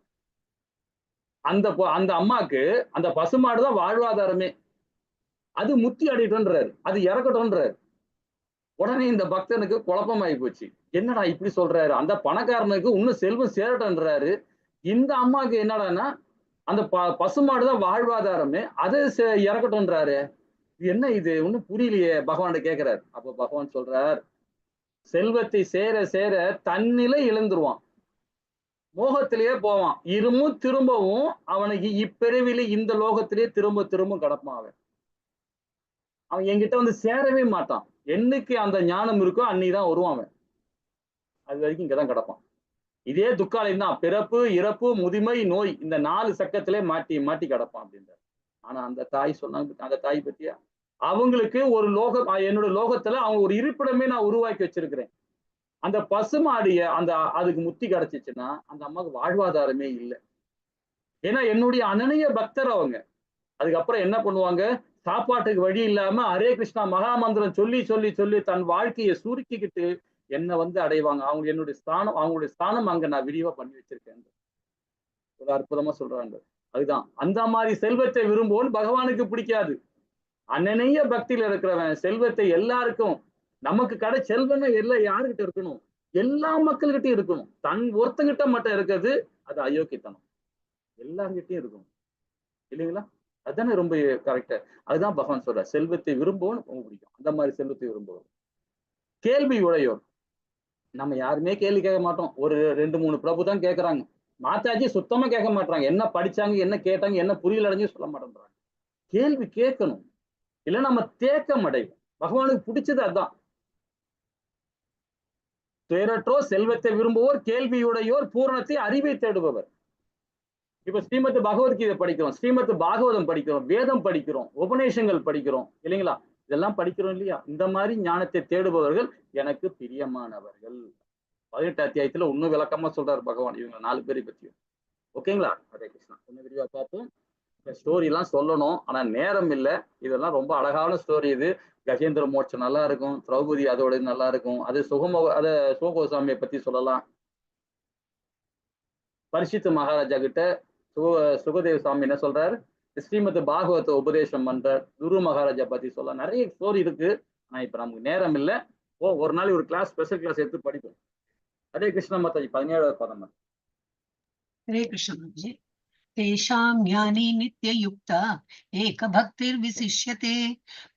அந்த அம்மாக்கு அந்த பசுமாடுதான் வாழ்வாதாரமே, அது முத்தி அடையிட்டோன்றாரு, அது இறக்கட்டும்ன்றாரு. உடனே இந்த பக்தனுக்கு குழப்பமாயி போச்சு, என்னடா இப்படி சொல்றாரு, அந்த பணக்காரனுக்கு இன்னும் செல்வம் சேரட்டன்றாரு, இந்த அம்மாவுக்கு என்னடான்னா அந்த பசுமாடுதான் வாழ்வாதாரமே, அதை இறக்கட்டும்ன்றாரு, என்ன இது ஒன்னும் புரியலையே பகவான் கேட்கிறார். அப்ப பகவான் சொல்றார், செல்வத்தை சேர சேர தன்னிலை இழந்துருவான், மோகத்திலேயே போவான், இருமும் திரும்பவும் அவனுக்கு இப்பிறவிலே இந்த லோகத்திலேயே திரும்ப திரும்ப கிடப்பான். அவன் என்கிட்ட வந்து சேரவே மாட்டான். என்னைக்கு அந்த ஞானம் இருக்கோ அன்னைக்குதான் வருவான். அவன் அது வரைக்கும் இங்கதான் கிடப்பான். இதே துக்காலயம் தான், பிறப்பு இறப்பு முதுமை நோய், இந்த 4 சக்கத்திலே மாட்டி மாட்டி கிடப்பான் அப்படின்றார். ஆனா அந்த தாய் சொன்னாங்க, அந்த தாய் பத்தியா, அவங்களுக்கு ஒரு லோகம், என்னோட லோகத்துல அவங்க ஒரு இருப்பிடமே நான் உருவாக்கி வச்சிருக்கிறேன். அந்த பசுமாடிய அதுக்கு முத்தி கிடைச்சிச்சுன்னா அந்த அம்மாவுக்கு வாழ்வாதாரமே இல்லை. ஏன்னா என்னுடைய அனநிய பக்தர் அவங்க. அதுக்கப்புறம் என்ன பண்ணுவாங்க, சாப்பாட்டுக்கு வழி இல்லாம ஹரே கிருஷ்ணா மகாமந்திரம் சொல்லி சொல்லி சொல்லி தன் வாழ்க்கையை சுருக்கிக்கிட்டு என்னை வந்து அடைவாங்க. அவங்களுடைய ஸ்தானம் அங்க நான் விரிவா பண்ணி வச்சிருக்கேன். ஒரு அற்புதமா சொல்றாங்க. அதுதான் அந்த மாதிரி செல்வத்தை விரும்புவோம் பகவானுக்கு பிடிக்காது. அனநேய பக்தியில இருக்கிறவன் செல்வத்தை எல்லாருக்கும் நமக்கு செல்வம்னா எல்லாம் யாருகிட்ட இருக்கணும்? எல்லா மக்கள்கிட்டயும் இருக்கணும். தன் ஒருத்தங்கிட்ட மட்டும் இருக்கிறது அது அயோக்கியத்தனம். எல்லார்கிட்டயும் இருக்கணும் இல்லைங்களா? அதுதானே ரொம்ப கரெக்டா. அதுதான் பகவான் சொல்றார். செல்வத்தை விரும்புவோம் ரொம்ப பிடிக்கும். அந்த மாதிரி செல்வத்தை விரும்புவோம். கேள்வி உடையோர் நம்ம யாருமே கேள்வி கேட்க மாட்டோம். ஒரு 2-3 பிரபு தான் கேட்கறாங்க. மாதாஜி சுத்தமா கேட்க மாட்டாங்க. என்ன படிச்சாங்க, என்ன கேட்டாங்க, என்ன புரியல அடைஞ்சு சொல்ல மாட்டேன்றாங்க. கேள்வி கேட்கணும். இல்ல நம்ம தேக்கம் அடைவோம். பகவானுக்கு பிடிச்சது அதுதான். துயரற்றோர் செல்வத்தை விரும்புவோர் கேள்வியுடையோர் பூரணத்தை அறிவை தேடுபவர். இப்ப ஸ்ரீமத் பகவத்கீதை படிக்கிறோம், ஸ்ரீமத் பாகவதம் படிக்கிறோம், வேதம் படிக்கிறோம், உபநேசங்கள் படிக்கிறோம் இல்லைங்களா? இதெல்லாம் படிக்கிறோம் இல்லையா? இந்த மாதிரி ஞானத்தை தேடுபவர்கள் எனக்கு பிரியமானவர்கள். 18 அத்தியாயத்துல இன்னும் விளக்கமா சொல்றாரு பகவான் இவங்க 4 பேரை பத்தியும். ஓகேங்களா? ஹரே கிருஷ்ணா. இன்னும் விரிவா பார்ப்போம். ஸ்டோரி எல்லாம் சொல்லணும், ஆனா நேரம் இல்லை. இதெல்லாம் ரொம்ப அழகான ஸ்டோரி. இது கஜேந்திர மோட்சம் நல்லா இருக்கும், திரௌபதி அதோட நல்லா இருக்கும். அது சிவகோசாமியை பத்தி சொல்லலாம். பரிசுத்த மகாராஜா கிட்ட சுகதேவ சுவாமி என்ன சொல்றாரு? ஸ்ரீமத் பாகவத உபதேசம் பண்ற குரு மகாராஜா பத்தி சொல்ல நிறைய ஸ்டோரி இருக்கு. ஆனா இப்ப நமக்கு நேரம் இல்லை. ஒரு நாள் ஒரு கிளாஸ், ஸ்பெஷல் கிளாஸ் எடுத்து படிப்போம். ஹரே கிருஷ்ண மாதாஜி. 17வது பதம். हरे कृष्ण जी। तेषां ज्ञानी नित्ययुक्ता एकभक्तिर्विशिष्यते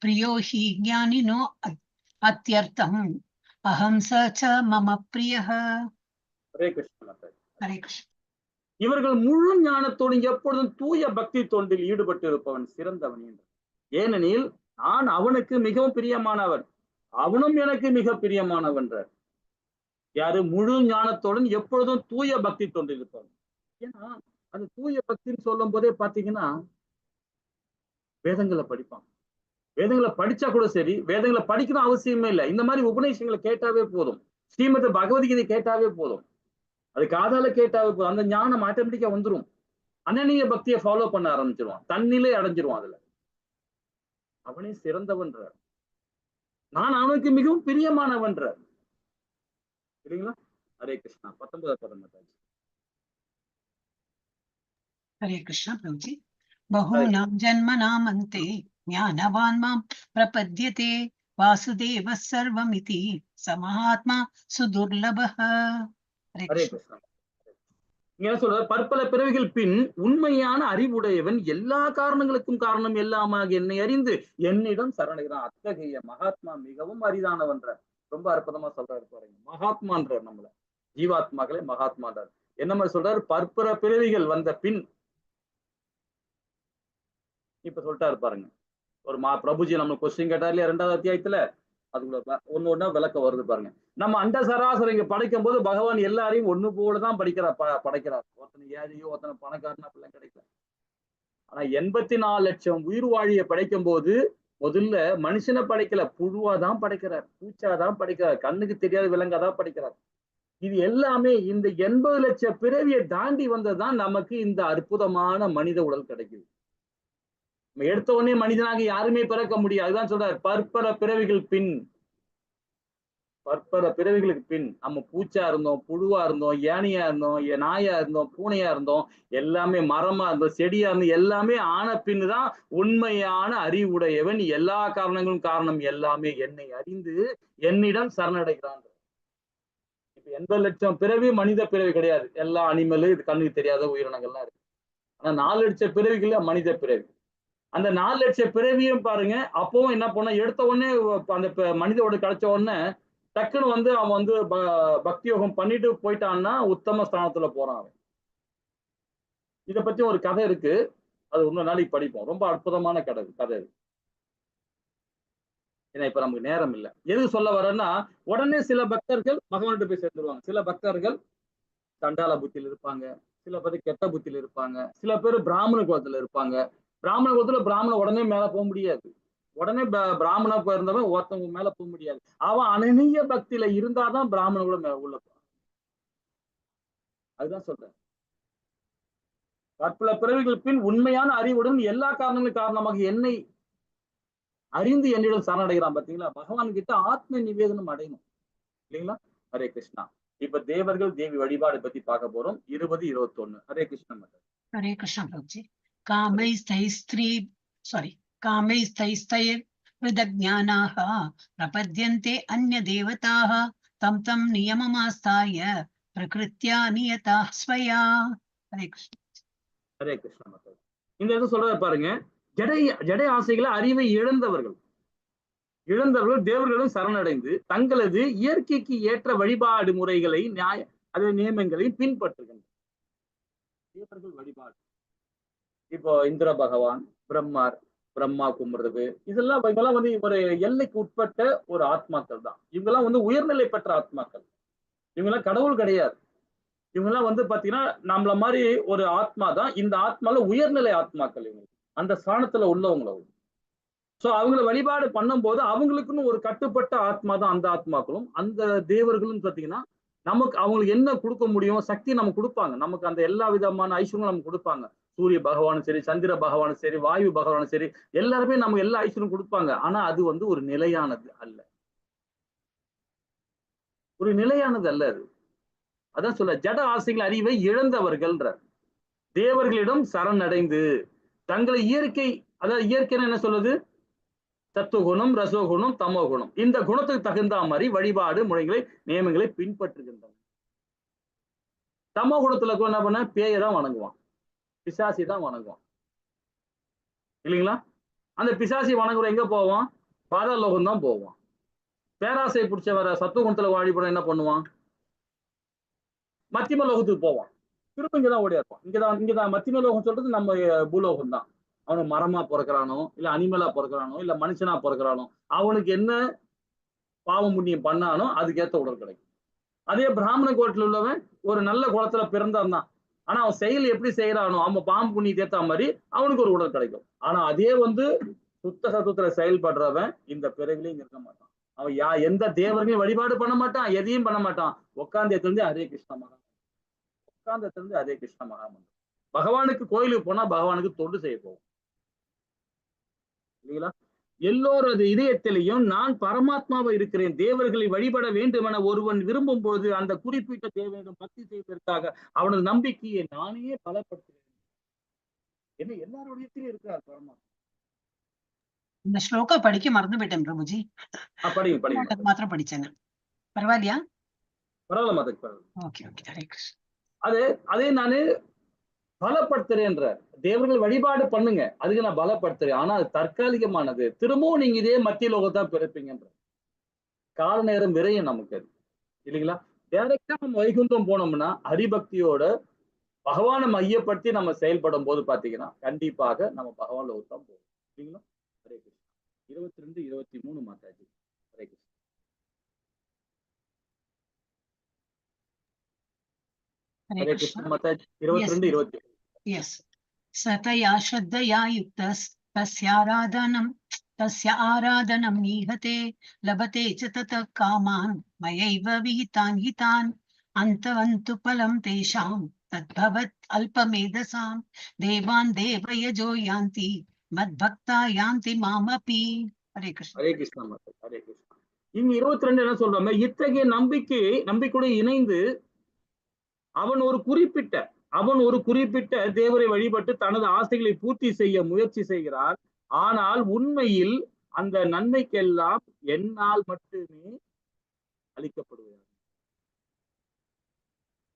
प्रियो हि ज्ञानिनो अत्यर्थम् अहं स च मम प्रियः। ஹரே கிருஷ்ண மாதாஜி. हरे कृष्ण। இவர்கள் முழு ஞானத்தோடு எப்பொழுதும் தூய பக்தி தொண்டில் ஈடுபட்டு இருப்பவன் சிறந்தவன் என்று. ஏனெனில் நான் அவனுக்கு மிகவும் பிரியமானவன், அவனும் எனக்கு மிக பிரியமானவன். யாரு? முழு ஞானத்துடன் எப்பொழுதும் தூய பக்தி தொண்டில் இருப்பவன். ஏன்னா அந்த தூய பக்தின்னு சொல்லும் போதே பாத்தீங்கன்னா வேதங்களை படிப்பான். வேதங்களை படிச்சா கூட சரி, வேதங்களை படிக்கணும் அவசியமே இல்லை. இந்த மாதிரி உபநேசங்களை கேட்டாவே போதும், ஸ்ரீமத் பகவத்கீதை கேட்டாவே போதும், அது காதால கேட்டாவே போதும், அந்த ஞானம் ஆட்டோமேட்டிக்கா வந்துடும். அனநிய பக்தியை ஃபாலோ பண்ண ஆரம்பிச்சிருவான், தன்னிலை அடைஞ்சிருவான். அதுல அவனே சிறந்தவன்றார். நான் அவனுக்கு மிகவும் பிரியமானவன்றார் இல்லைங்களா? ஹரே கிருஷ்ணா. 19வது பதம். हरे कृष्ण प्रभु जी। बहूनां जन्मनामन्ते ज्ञानवान् मां प्रपद्यते वासुदेवः सर्वमिति स महात्मा सुदुर्लभः। हरे ஹரே कृष्ण। கிருஷ்ணா. இங்க என்ன சொல்ற? பற்பல பிறவிகள் பின் உண்மையான அறிவுடையவன் எல்லா காரணங்களுக்கும் காரணம் எல்லாமாக என்னை அறிந்து என்னிடம் சரணடைகிறான். அத்தகைய மகாத்மா மிகவும் அரிதானவன்ற. ரொம்ப அற்புதமா சொல்றாரு பாருங்க. மகாத்மான்றார் நம்மள, ஜீவாத்மாக்களை மகாத்மான்றார். என்ன மாதிரி சொல்றாரு? பற்பல பிறவிகள் வந்த பின். இப்ப சொல்லிட்டாரு பாருங்க. ஒரு பிரபுஜி நம்ம கொஸ்டின் கேட்டார் இல்லையா 2வது அத்தியாயத்துல, அதுக்குள்ள ஒண்ணு ஒண்ணா விளக்கம் வருது பாருங்க. நம்ம அண்ட சராசரி இங்க படைக்கும் போது பகவான் எல்லாரையும் ஒண்ணு போலதான் படைக்கிறார். ஒருத்தனை ஏழையோ ஒருத்தனை பணக்காரனா அப்படிலாம் கிடைக்கல. ஆனா 84 லட்சம் உயிர் வாழிய படைக்கும் போது முதல்ல மனுஷனை படைக்கல, புழுவாதான் படைக்கிறார், பூச்சாதான் படைக்கிறார், கண்ணுக்கு தெரியாத விலங்காதான் படைக்கிறார். இது எல்லாமே இந்த 80 லட்சம் பிறவியை தாண்டி வந்ததுதான் நமக்கு இந்த அற்புதமான மனித உடல் கிடைக்குது. எடுத்த உடனே மனிதனாக யாருமே பிறக்க முடியாது. அதுதான் சொல்றாரு, பற்பல பிறவிகள் பின். பற்பல பிறவிகளுக்கு பின் நம்ம பூச்சா இருந்தோம், புழுவா இருந்தோம், யானையா இருந்தோம், நாயா இருந்தோம், பூனையா இருந்தோம், எல்லாமே மரமா இருந்தோம், செடியா இருந்தோம், எல்லாமே ஆன பின்னுதான் உண்மையான அறிவுடையவன் எல்லா காரணங்களும் காரணம் எல்லாமே என்னை அறிந்து என்னிடம் சரணடைகிறான். இப்ப 80 லட்சம் பிறவி மனித பிறவி கிடையாது. எல்லா அனிமலு, இது கண்ணுக்கு தெரியாத உயிரினங்கள்லாம் இருக்கு. ஆனா 4 லட்சம் பிறவிகள்ல மனித பிறவி. அந்த 4 லட்சம் பிறவியும் பாருங்க. அப்பவும் என்ன பண்ண, எடுத்த உடனே அந்த மனிதோட கிடைச்ச உடனே டக்குன்னு அவன் பக்தி யோகம் பண்ணிட்டு போயிட்டான்னா உத்தம ஸ்தானத்துல போறான் அவன். இத பத்தி ஒரு கதை இருக்கு, அது இன்னொரு நாளைக்கு படிப்போம். ரொம்ப அற்புதமான கதை இது. ஏன்னா இப்ப நமக்கு நேரம் இல்லை. எது சொல்ல வரேன்னா, உடனே சில பக்தர்கள் பகவான்கிட்ட போய் சேர்ந்துருவாங்க. சில பக்தர்கள் சண்டால புத்தியில இருப்பாங்க, சில பேர் கெட்ட புத்தியில இருப்பாங்க, சில பேர் பிராமண குலத்துல இருப்பாங்க. பிராமண குலத்துல பிராமணன் உடனே மேல போக முடியாது. உடனே பிராமணா இருந்தவன் ஒருத்தவங்க மேல போக முடியாது. அவன் அனநிய பக்தியில இருந்தாதான் பிராமண கூட உள்ள போறான். அதுதான் சொல்றேன். பற்பல பிறவிகள் பின் உண்மையான அறிவுடன் எல்லா காரணங்களும் காரணமாக என்னை அறிந்து என்னிடம் சரணடைகிறான். பாத்தீங்களா, பகவான் கிட்ட ஆத்ம நிவேதனம் அடையணும் இல்லைங்களா. ஹரே கிருஷ்ணா. இப்ப தேவர்கள் தேவி வழிபாடு பத்தி பார்க்க போறோம். 20-21. Hare Krishnan. Hare Krishna Prabhuji. कामैस्तैस्त्रीभिर्विदज्ञानाः प्रपद्यन्ते अन्यदेवताः तं तं नियममास्थाय प्रकृत्या नियताः स्वया. हरे कृष्ण. ஹரே கிருஷ்ணா. இந்த இடத்துல சொல்றத பாருங்க, ஜடை ஆசைகளை அறிவை இழந்தவர்கள் தேவர்களும் சரணடைந்து தங்களது இயற்கைக்கு ஏற்ற வழிபாடு முறைகளை நியமங்களை பின்பற்றுகின்றனர். தேவர்கள் வழிபாடு, இப்போ இந்திர பகவான், பிரம்மா கும்பிடுறது, இதெல்லாம் வந்து ஒரு எல்லைக்கு உட்பட்ட ஒரு ஆத்மாக்கள் தான். இவங்கெல்லாம் வந்து உயர்நிலை பெற்ற ஆத்மாக்கள். இவங்கெல்லாம் கடவுள் கிடையாது. இவங்கெல்லாம் வந்து பாத்தீங்கன்னா நம்மள மாதிரி ஒரு ஆத்மா தான். இந்த ஆத்மால உயர்நிலை ஆத்மாக்கள் இவங்க, அந்த ஸ்தானத்துல உள்ளவங்கள. சோ அவங்கள வழிபாடு பண்ணும் போது அவங்களுக்குன்னு ஒரு கட்டுப்பட்ட ஆத்மா தான் அந்த ஆத்மாக்களும். அந்த தேவர்களும் பாத்தீங்கன்னா நமக்கு அவங்களுக்கு என்ன கொடுக்க முடியும் சக்தி நமக்கு கொடுப்பாங்க. நமக்கு அந்த எல்லா விதமான ஐஸ்வர்யம் நமக்கு கொடுப்பாங்க. சூரிய பகவானும் சரி, சந்திர பகவானும் சரி, வாயு பகவானும் சரி, எல்லாருமே நமக்கு எல்லா ஐஸ்வர்யம் கொடுப்பாங்க. ஆனா அது வந்து ஒரு நிலையானது அல்ல. ஒரு நிலையானது அல்ல அது. அதான் சொல்ல, ஜட ஆசைகள் அறிவை இழந்தவர்கள்ன்ற தேவர்களிடம் சரணடைந்து தங்களை இயற்கை, அதாவது இயற்கைன்னு என்ன சொல்லுது, சத்துவகுணம், ரசோகுணம், தமோகுணம், இந்த குணத்துக்கு தகுந்த மாதிரி வழிபாடு முறைகளை நியமங்களை பின்பற்றுகின்றன. தமோ குணத்துல என்ன பண்ண, பேயை தான் வணங்குவான், பிசாசி தான் வணங்குவான் இல்லைங்களா. அந்த பிசாசி வணங்குற எங்க போவான், பாதாளோகம் தான் போவான். பேராசை பிடிச்ச வர சத்துவகுணத்துல வழிபட என்ன பண்ணுவான், மத்தியம லோகத்துக்கு போவான். திரும்ப இங்கதான் ஓடியா இருப்பான். இங்கதான் மத்தியம லோகம் சொல்றது நம்ம பூலோகம் தான். அவனுக்கு மரமா பிறக்கிறானோ, இல்ல அனிமலா பிறக்கிறானோ, இல்ல மனுஷனா பிறக்கிறானோ, அவனுக்கு என்ன பாவம் புண்ணியம் பண்ணானோ அதுக்கேற்ற உடல் கிடைக்கும். அதே பிராமண கோட்டில் உள்ளவன் ஒரு நல்ல குளத்துல பிறந்தான் தான், ஆனா அவன் செயல் எப்படி செய்யறானோ, அவன் பாம்பு புண்ணியத்தை ஏத்த மாதிரி அவனுக்கு ஒரு உடல் கிடைக்கும். ஆனா அதே வந்து சுத்த சத்துவத்துல செயல்படுறவன் இந்த பிறவிலையும் இருக்க மாட்டான். அவன் எந்த தேவர்களையும் வழிபாடு பண்ண மாட்டான், எதையும் பண்ண மாட்டான். உட்கார்ந்து ஹரே கிருஷ்ண மகா, உட்கார்ந்து ஹரே கிருஷ்ண மகாமந்திரம். பகவானுக்கு கோயிலுக்கு போனா பகவானுக்கு தொண்டு செய்ய போகும் இல்லைங்களா. எல்லோரது இதயத்திலையும் நான் பரமாத்மாவை இருக்கிறேன், தேவர்களை வழிபட வேண்டும் என ஒருவன் விரும்பும் பொழுது அந்த குறிப்பிட்ட தேவனிடம் பக்தி செய்வதற்காக அவனது நம்பிக்கையை நானே பலப்படுத்துகிறேன். என்ன எல்லாரோடையும் இருக்கிறார் பரமாத்மா. இந்த ஸ்லோகா படிக்க மறந்து போயிட்டேன் பிரபுஜி. படிங்க மாத்திரம் படிச்சேன். பரவாயில்லையா? பரவாயில்ல மாதா, பரவாயில்ல. Okay okay, Hare Krishna. அதே நானு பலப்படுத்துறேன்ற, தேவர்கள் வழிபாடு பண்ணுங்க, அதுக்கு நான் பலப்படுத்துறேன். ஆனா அது தற்காலிகமானது. திரும்பவும் நீங்க இதே மத்திய லோகத்தான் பிறப்பீங்கன்ற கால நேரம் விரையும் நமக்கு அது இல்லைங்களா. டைரக்டா நம்ம வைகுந்தம் போனோம்னா ஹரிபக்தியோட பகவானை மையப்படுத்தி நம்ம செயல்படும் போது பாத்தீங்கன்னா கண்டிப்பாக நம்ம பகவான் லோகத்தான் போவோம் இல்லைங்களா. ஹரே கிருஷ்ணா. 22-23 மாதாஜி. ஹரே கிருஷ்ணா. हरे कृष्ण माताजी. 22-20. Yes. Sataya Shraddhaya Yuktas tasya आराधनं नीहते लभते च ततः कामान् मयैव विहितान् हितान् अन्तवन्तु फलं तेषां तद्भवत् अल्पमेधसां देवान् देवयजो यान्ति मद्भक्ता यान्ति मामपि. हरे कृष्ण. हरे कृष्ण माताजी. हरे कृष्ण. இங்க 22 என்ன சொல்றாங்க, இத்தகைய நம்பிக்கையோடு இணைந்து அவன் ஒரு குறிப்பிட்ட தேவரை வழிபட்டு தனது ஆசைகளை பூர்த்தி செய்ய முயற்சி செய்கிறார். ஆனால் உண்மையில் அந்த நன்மைக்கெல்லாம் என்னால் மட்டுமே அளிக்கப்படுகிறார்.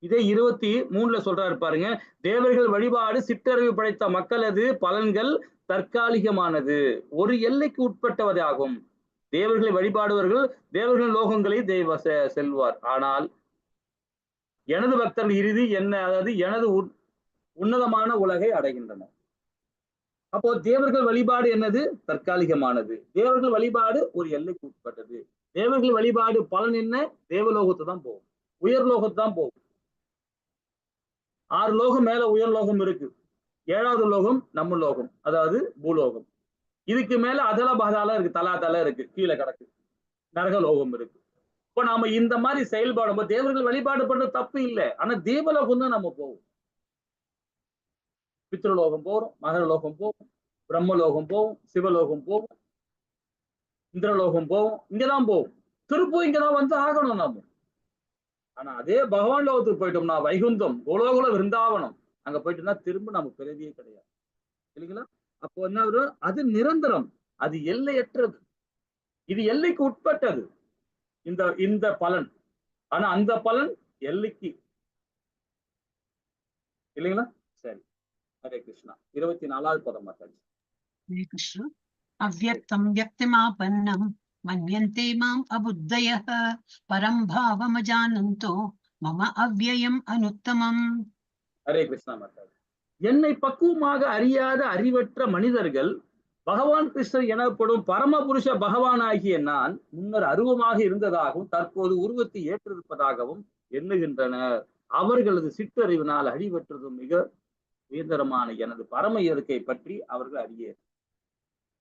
இதே 23 சொல்றாரு பாருங்க, தேவர்கள் வழிபாடு சிற்றறிவு படைத்த மக்களது பலன்கள் தற்காலிகமானது, ஒரு எல்லைக்கு உட்பட்டவதாகும். தேவர்களை வழிபாடுவர்கள் தேவர்கள் லோகங்களை செல்வார். ஆனால் எனது பக்தர்கள் இறுதி என்ன, அதாவது எனது உன்னதமான உலகை அடைகின்றனர். அப்போ தேவர்கள் வழிபாடு என்னது, தற்காலிகமானது. தேவர்கள் வழிபாடு ஒரு எல்லைக்கு உட்பட்டது. தேவர்கள் வழிபாடு பலன் என்ன, தேவலோகத்தை தான் போகும், உயர் லோகத்தை தான் போகும். 6 லோகம் மேல உயர் லோகம் இருக்கு. 7வது லோகம் நம்ம லோகம், அதாவது பூலோகம். இதுக்கு மேல அதல பாதாள இருக்கு, தலா இருக்கு, கீழே கிடக்கு நரக லோகம் இருக்கு. இப்போ நாம இந்த மாதிரி செயல்பாடும் போது தேவர்கள் வழிபாடு பண்ற தப்பு இல்லை, ஆனா தேவலோகம் தான் நம்ம போவோம். பித்ருலோகம் போறோம், மகரலோகம் போவோம், பிரம்மலோகம் போவோம், சிவலோகம் போவோம், இந்திரலோகம் போவோம், இங்கதான் போவோம், திருப்பும் இங்கதான் வந்து ஆகணும் நாம. ஆனா அதே பகவான் லோகத்துக்கு போயிட்டோம்னா வைகுந்தம், கோலோகுல விருந்தாவனம், அங்க போயிட்டோம்னா திரும்ப நம்ம பிறவியே கிடையாது இல்லைங்களா? அப்போ என்ன வரும்? அது நிரந்தரம், அது எல்லையற்றது, இது எல்லைக்கு உட்பட்டது இந்த இந்த பலன். ஆனா அந்த பலன் எல்லைக்கு இல்லைங்களா? சரி, ஹரே கிருஷ்ணா. 24வது பதம் மாதாஜி. हरे कृष्ण। अव्यक्तं व्यक्तिमापन्नं मन्यन्ते माम् अबुद्धयः परं भावमजानन्तो मम अव्ययम् अनुत्तमम्। ஹரே கிருஷ்ணா மாதாஜி. என்னை பக்குவமாக அறியாத அறிவற்ற மனிதர்கள் பகவான் கிருஷ்ணர் எனப்படும் பரமபுருஷ பகவானாகிய நான் முன்னர் அருவமாக இருந்ததாகவும் தற்போது உருவத்தை ஏற்றிருப்பதாகவும் எண்ணுகின்றனர். அவர்களது சிற்றறிவினால் அழிவற்றதும் மிக உயர்தரமான எனது பரம இயற்கை பற்றி அவர்கள் அறிய.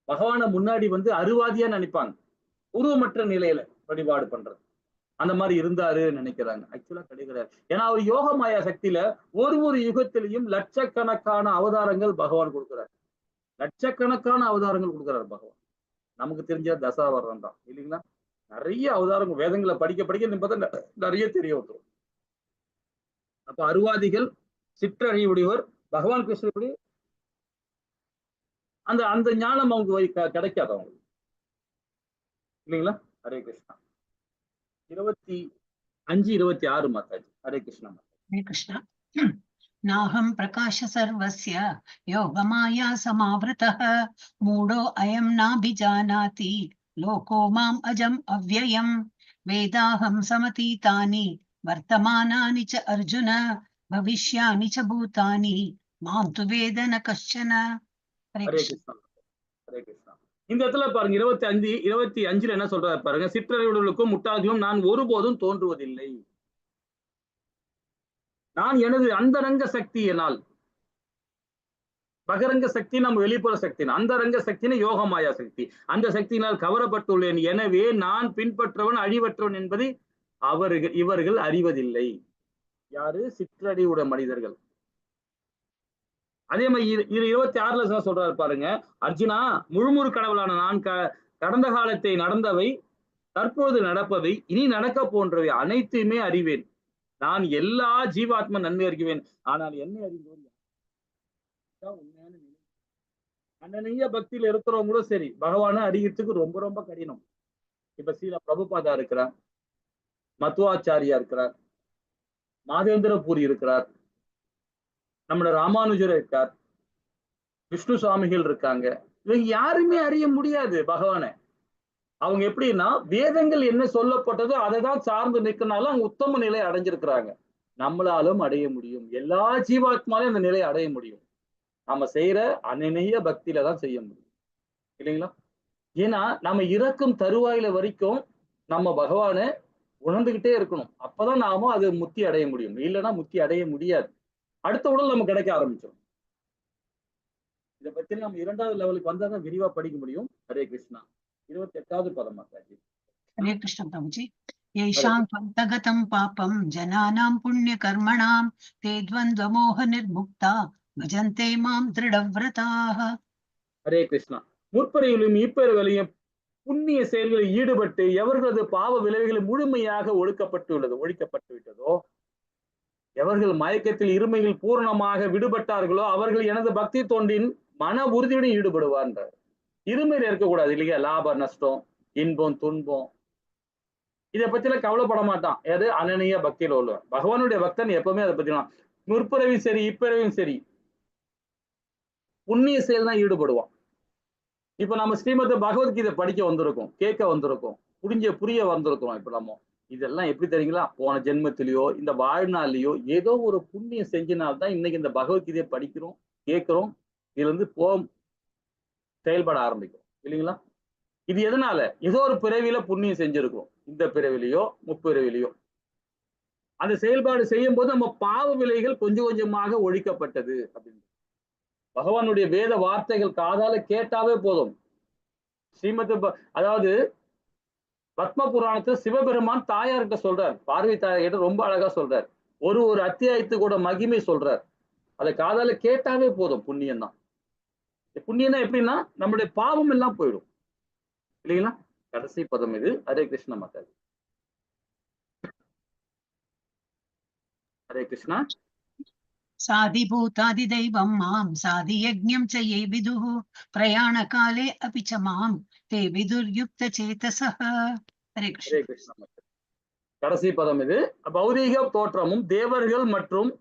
பகவான முன்னாடி வந்து அருவாதியா நினைப்பாங்க, உருவமற்ற நிலையில வழிபாடு பண்றது, அந்த மாதிரி இருந்தாரு நினைக்கிறாங்க. ஆக்சுவலா கிடையாது. ஏன்னா அவர் யோக மாயா சக்தியில ஒரு யுகத்திலையும் லட்சக்கணக்கான அவதாரங்கள் பகவான் கொடுக்கிறார். லட்சக்கணக்கான அவதாரங்கள் கொடுக்கிறார் பகவான். நமக்கு தெரிஞ்ச தசாவதாரம் தான் இல்லைங்களா? நிறைய அவதாரங்கள் வேதங்களை படிக்க படிக்க நிறைய தெரிய வந்துடும். அப்ப அருவாதிகள் சிற்றறிவுடையவர் பகவான் கிருஷ்ணருடைய அந்த அந்த ஞானம் அவங்க கிடைக்காது அவங்களுக்கு இல்லைங்களா? ஹரே கிருஷ்ணா. 25, 26 மாதாஜி. ஹரே கிருஷ்ணா. हरे कृष्ण। नाहं प्रकाश सर्वस्य योगमाया समावृतः मूढो अयं नाभिजानाति लोको माम् अजम् अव्ययम् वेदाहं समतीतानि वर्तमानानि च अर्जुन भविष्यानि च भूतानि मां तु वेद न कश्चन। हरे ஹரே कृष्ण। கிருஷ்ணா. ஹரே கிருஷ்ணா. இந்த இடத்துல பாருங்க 25 என்ன சொல்றாரு பாருங்க. சிற்றறிவுகளுக்கும் முட்டாள்களும் நான் ஒருபோதும் தோன்றுவதில்லை. நான் எனது அந்தரங்க சக்தியினால், பகரங்க சக்தி நம்ம வெளிப்புற சக்தி, அந்தரங்க சக்தின யோகமாயா சக்தி, அந்த சக்தியினால் கவரப்பட்டுள்ளேன். எனவே நான் பின்பற்றவன் அழிவற்றவன் என்பதை இவர்கள் அறிவதில்லை. யாரு? சிற்றறிவுடைய மனிதர்கள். அதே மாதிரி 26ல சொல்றாரு பாருங்க. அர்ஜுனா, முழுமுறு கடவுளான நான் கடந்த காலத்தை நடந்தவை, தற்போது நடப்பவை, இனி நடக்க போன்றவை அனைத்துமே அறிவேன். நான் எல்லா ஜீவாத்மா நன்மை அறிவேன். ஆனால் என்னை அறிந்தோர் உண்மையான நிலை. அனநிய பக்தியில இருக்கிறவங்க கூட சரி, பகவானை அறிகிறதுக்கு ரொம்ப ரொம்ப கடினம். இப்ப ஸ்ரீல பிரபுபாதா இருக்கிறார், மத்வாச்சாரியா இருக்கிறார், மாதேந்திர பூரி இருக்கிறார், நம்மளோட ராமானுஜர் இருக்கார், விஷ்ணு சுவாமிகள் இருக்காங்க. இவங்க யாருமே அறிய முடியாது பகவானை. அவங்க எப்படின்னா வேதங்கள் என்ன சொல்லப்பட்டதோ அதை தான் சார்ந்து நிற்கனால அவங்க உத்தம நிலை அடைஞ்சிருக்கிறாங்க. நம்மளாலும் அடைய முடியும், எல்லா ஜீவாத்மாலையும் அந்த நிலையை அடைய முடியும். நம்ம செய்யற அனநிய பக்தியில தான் செய்ய முடியும் இல்லைங்களா? ஏன்னா நம்ம இறக்கும் தருவாயில வரைக்கும் நம்ம பகவானை உணர்ந்துகிட்டே இருக்கணும். அப்பதான் நாம அது முத்தி அடைய முடியும். இல்லைன்னா முத்தி அடைய முடியாது. அடுத்த உடல் நம்ம கிடைக்க ஆரம்பிச்சிடும். இதை பத்தி நம்ம 2வது லெவலுக்கு வந்தாதான் விரிவா படிக்க முடியும். ஹரே கிருஷ்ணா. 28வது பதம் மாதாஜி. हरे कृष्ण प्रभुजी। येषां त्वन्तगतं पापं जनानां पुण्यकर्मणां ते द्वन्द्वमोहनिर्मुक्ता भजन्ते मां दृढव्रताः। ஹரே கிருஷ்ணா. முற்பிறவிலும் இப்பிறவிலையும் புண்ணிய செயல்களில் ஈடுபட்டு எவர்களது பாவ விளைவுகளை முழுமையாக ஒழிக்கப்பட்டு விட்டதோ, எவர்கள் மயக்கத்தில் இருமையில் பூரணமாக விடுபட்டார்களோ அவர்கள் எனது பக்தி தொண்டின் மன உறுதியுடன் ஈடுபடுவார். இருமையில இருக்கக்கூடாது இல்லையா? லாப நஷ்டம், இன்பம் துன்பம், இதை பத்திலாம் கவலைப்பட மாட்டான். யாரு? அனநிய பக்தியில உள்ளவன், பகவானுடைய பக்தன் எப்பவுமே அதை பத்தி முற்பிறவியும் சரி இப்பிறவியும் சரி புண்ணிய செயல் தான் ஈடுபடுவான். இப்ப நம்ம ஸ்ரீமத் பகவத்கீதை படிக்க வந்திருக்கோம், கேட்க வந்திருக்கோம், புரிய வந்திருக்கிறோம். இப்ப நம்ம இதெல்லாம் எப்படி தெரியுங்களா? போன ஜென்மத்திலேயோ இந்த வாழ்நாள்லயோ ஏதோ ஒரு புண்ணியம் செஞ்சனால்தான் இன்னைக்கு இந்த பகவத்கீதையை படிக்கிறோம், கேட்கிறோம், இதுல இருந்து செயல்பட ஆரம்பிக்கும் இல்லைங்களா? இது எதனால? ஏதோ ஒரு பிறவியில புண்ணியம் செஞ்சிருக்கோம், இந்த பிறவிலையோ முப்பிறவிலையோ அந்த செயல்பாடு செய்யும் போது நம்ம பாவ விலைகள் கொஞ்சம் கொஞ்சமாக ஒழிக்கப்பட்டது அப்படின்னு பகவானுடைய வேத வார்த்தைகள் காதால கேட்டாவே போதும். ஸ்ரீமத் அதாவது பத்ம புராணத்துல சிவபெருமான் தாயார்கிட்ட சொல்றார், பார்வை தாயார்கிட்ட ரொம்ப அழகா சொல்றார். ஒரு அத்தியாயத்துக்கூட மகிமை சொல்றார். அதை காதால கேட்டாவே போதும். புண்ணியம் தான். புண்ணியம் தான் எப்படின்னா நம்மளுடைய பாவம் எல்லாம் போயிடும் இல்லைங்களா? கடைசி பதம் இது. ஹரே கிருஷ்ண மாதா. ஹரே கிருஷ்ணா. साधिभूतादिदैवं मां साधियज्ञं च ये विदुः प्रयाणकाले अपि च मां ते विदुर्युक्तचेतसः. हरे कृष्ण. ஹரே கிருஷ்ண மாதா. கடைசி பதம் இது. பௌதீக தோற்றமும் தேவர்கள் மற்றும்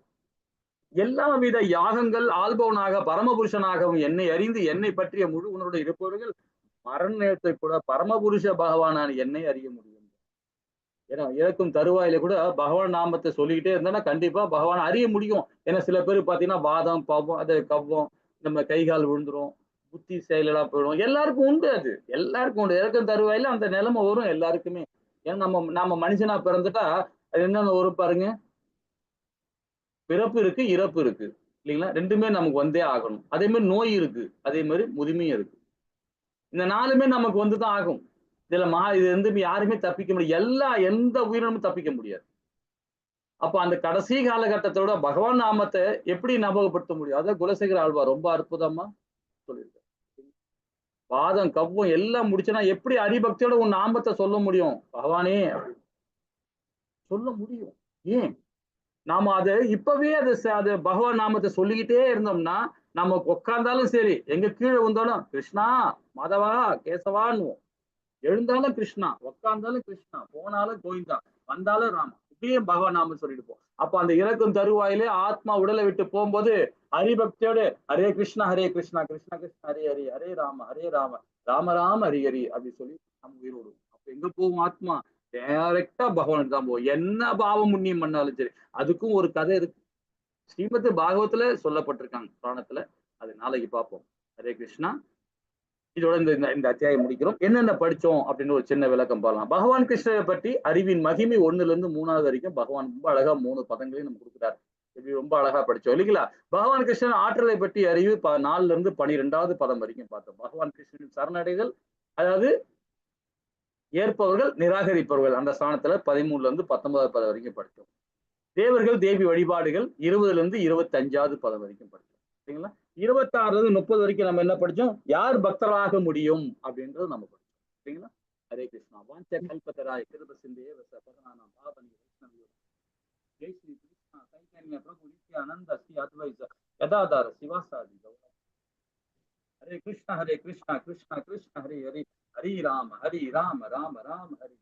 எல்லா வித யாகங்கள் ஆள்பவனாக பரமபுருஷனாகவும் என்னை அறிந்து என்னை பற்றிய முழு உணர்வோடு இருப்பவர்கள் மரண நேரத்தை கூட பரமபுருஷ பகவானான என்னை அறிய முடியும். ஏன்னா இறக்கும் தருவாயில கூட பகவான் நாமத்தை சொல்லிக்கிட்டே இருந்தா கண்டிப்பா பகவான் அறிய முடியும். ஏன்னா சில பேர் பாத்தீங்கன்னா வாதம் பவம் அது கவ்வம் நம்ம கை கால் விழுந்துரும், புத்தி செயலா போயிடும். எல்லாருக்கும் உண்டு, அது எல்லாருக்கும் உண்டு. இறக்கும் தருவாயில அந்த நிலைமை வரும் எல்லாருக்குமே. ஏன்னா நம்ம மனுஷனா பிறந்துட்டா அது என்னென்ன வரும் பாருங்க. பிறப்பு இருக்கு, இறப்பு இருக்கு இல்லைங்களா? ரெண்டுமே நமக்கு வந்தே ஆகணும். அதே மாதிரி நோய் இருக்கு, அதே மாதிரி முதுமையும் இருக்கு. இந்த நாலுமே நமக்கு வந்துதான் ஆகும். இது வந்து யாருமே தப்பிக்க முடியாது. எந்த உயிரினமும் தப்பிக்க முடியாது. அப்ப அந்த கடைசி காலகட்டத்தோட பகவான் நாமத்தை எப்படி ஞாபகப்படுத்த முடியும்? அதான் குலசேகர ஆழ்வார் ரொம்ப அற்புதமா சொல்லியிருக்காரு. வாதம் கவ்வும் எல்லாம் முடிச்சுன்னா எப்படி ஹரிபக்தியோட உன் நாமத்தை சொல்ல முடியும்? பகவானே சொல்ல முடியும். ஏன்? நாம அதை இப்பவே அது பகவான் நாமத்தை சொல்லிக்கிட்டே இருந்தோம்னா நம்ம உட்கார்ந்தாலும் சரி, எங்க கீழே வந்தாலும் கிருஷ்ணா மாதவா கேசவான்னு, எழுந்தாலும் கிருஷ்ணா, உட்கார்ந்தாலும் கிருஷ்ணா, போனாலும் கோவிந்தா, வந்தாலும் ராமா, இப்படியே பகவான் நாம சொல்லிட்டு போ. அப்ப அந்த இறக்கும் தருவாயிலே ஆத்மா உடலை விட்டு போகும்போது ஹரிபக்தியோடு ஹரே கிருஷ்ணா கிருஷ்ணா கிருஷ்ணா ஹரே ஹரி, ஹரே ராம ராம ராம ஹரி ஹரி அப்படி சொல்லி நம்ம உயிர் விடுவோம். அப்ப எங்க போகும் ஆத்மா? டைரக்டா பகவானுக்கு தான் போகும். என்ன பாவம் புண்ணியம் பண்ணாலும் சரி. அதுக்கும் ஒரு கதை இருக்கு. ஸ்ரீமத் பாகவத்துல சொல்லப்பட்டிருக்காங்க புராணத்துல. அது நாளைக்கு பார்ப்போம். ஹரே கிருஷ்ணா. இதோட இந்த அத்தியாயம் முடிக்கிறோம். என்னென்ன படிச்சோம் அப்படின்னு ஒரு சின்ன விளக்கம் பார்க்கலாம். பகவான் கிருஷ்ணரை பற்றி அறிவின் மகிமை 1ல இருந்து 3வது வரைக்கும் பகவான் ரொம்ப அழகா 3 பதங்களையும் நம்ம கொடுக்குறாரு. இப்படி ரொம்ப அழகா படிச்சோம் இல்லைங்களா? பகவான் கிருஷ்ணன் ஆற்றலை பற்றி அறிவு 4ல இருந்து 12வது பதம் வரைக்கும் பார்த்தோம். பகவான் கிருஷ்ணனின் சரணடைகள், அதாவது ஏற்பவர்கள் நிராகரிப்பவர்கள், அந்த ஸ்தானத்துல 13ல இருந்து 19வது பதம் வரைக்கும் படிச்சோம். தேவர்கள் தேவி வழிபாடுகள் 20ல இருந்து 25வது பதம் வரைக்கும் படிச்சோம். சரிங்களா? 26ல இருந்து 30 வரைக்கும் நம்ம என்ன படிச்சோம்? யார் பக்தராக முடியும் அப்படின்றது நம்ம படிச்சோம். சரிங்களா? ஹரே கிருஷ்ணா. வாஞ்ச கல்பதராய கிருப சிந்தேவ சபதனானாம் பாவனி வைஷ்ணவியோ ஜெய் ஸ்ரீ கிருஷ்ணா சைதன்ய பிரபு நித்யானந்த ஸ்ரீ அத்வைத கதாதார சிவாசாதி கௌரவ. ஹரே கிருஷ்ணா கிருஷ்ணா கிருஷ்ணா ஹரே ஹரி, ஹரி ராம ராம ராம ஹரி.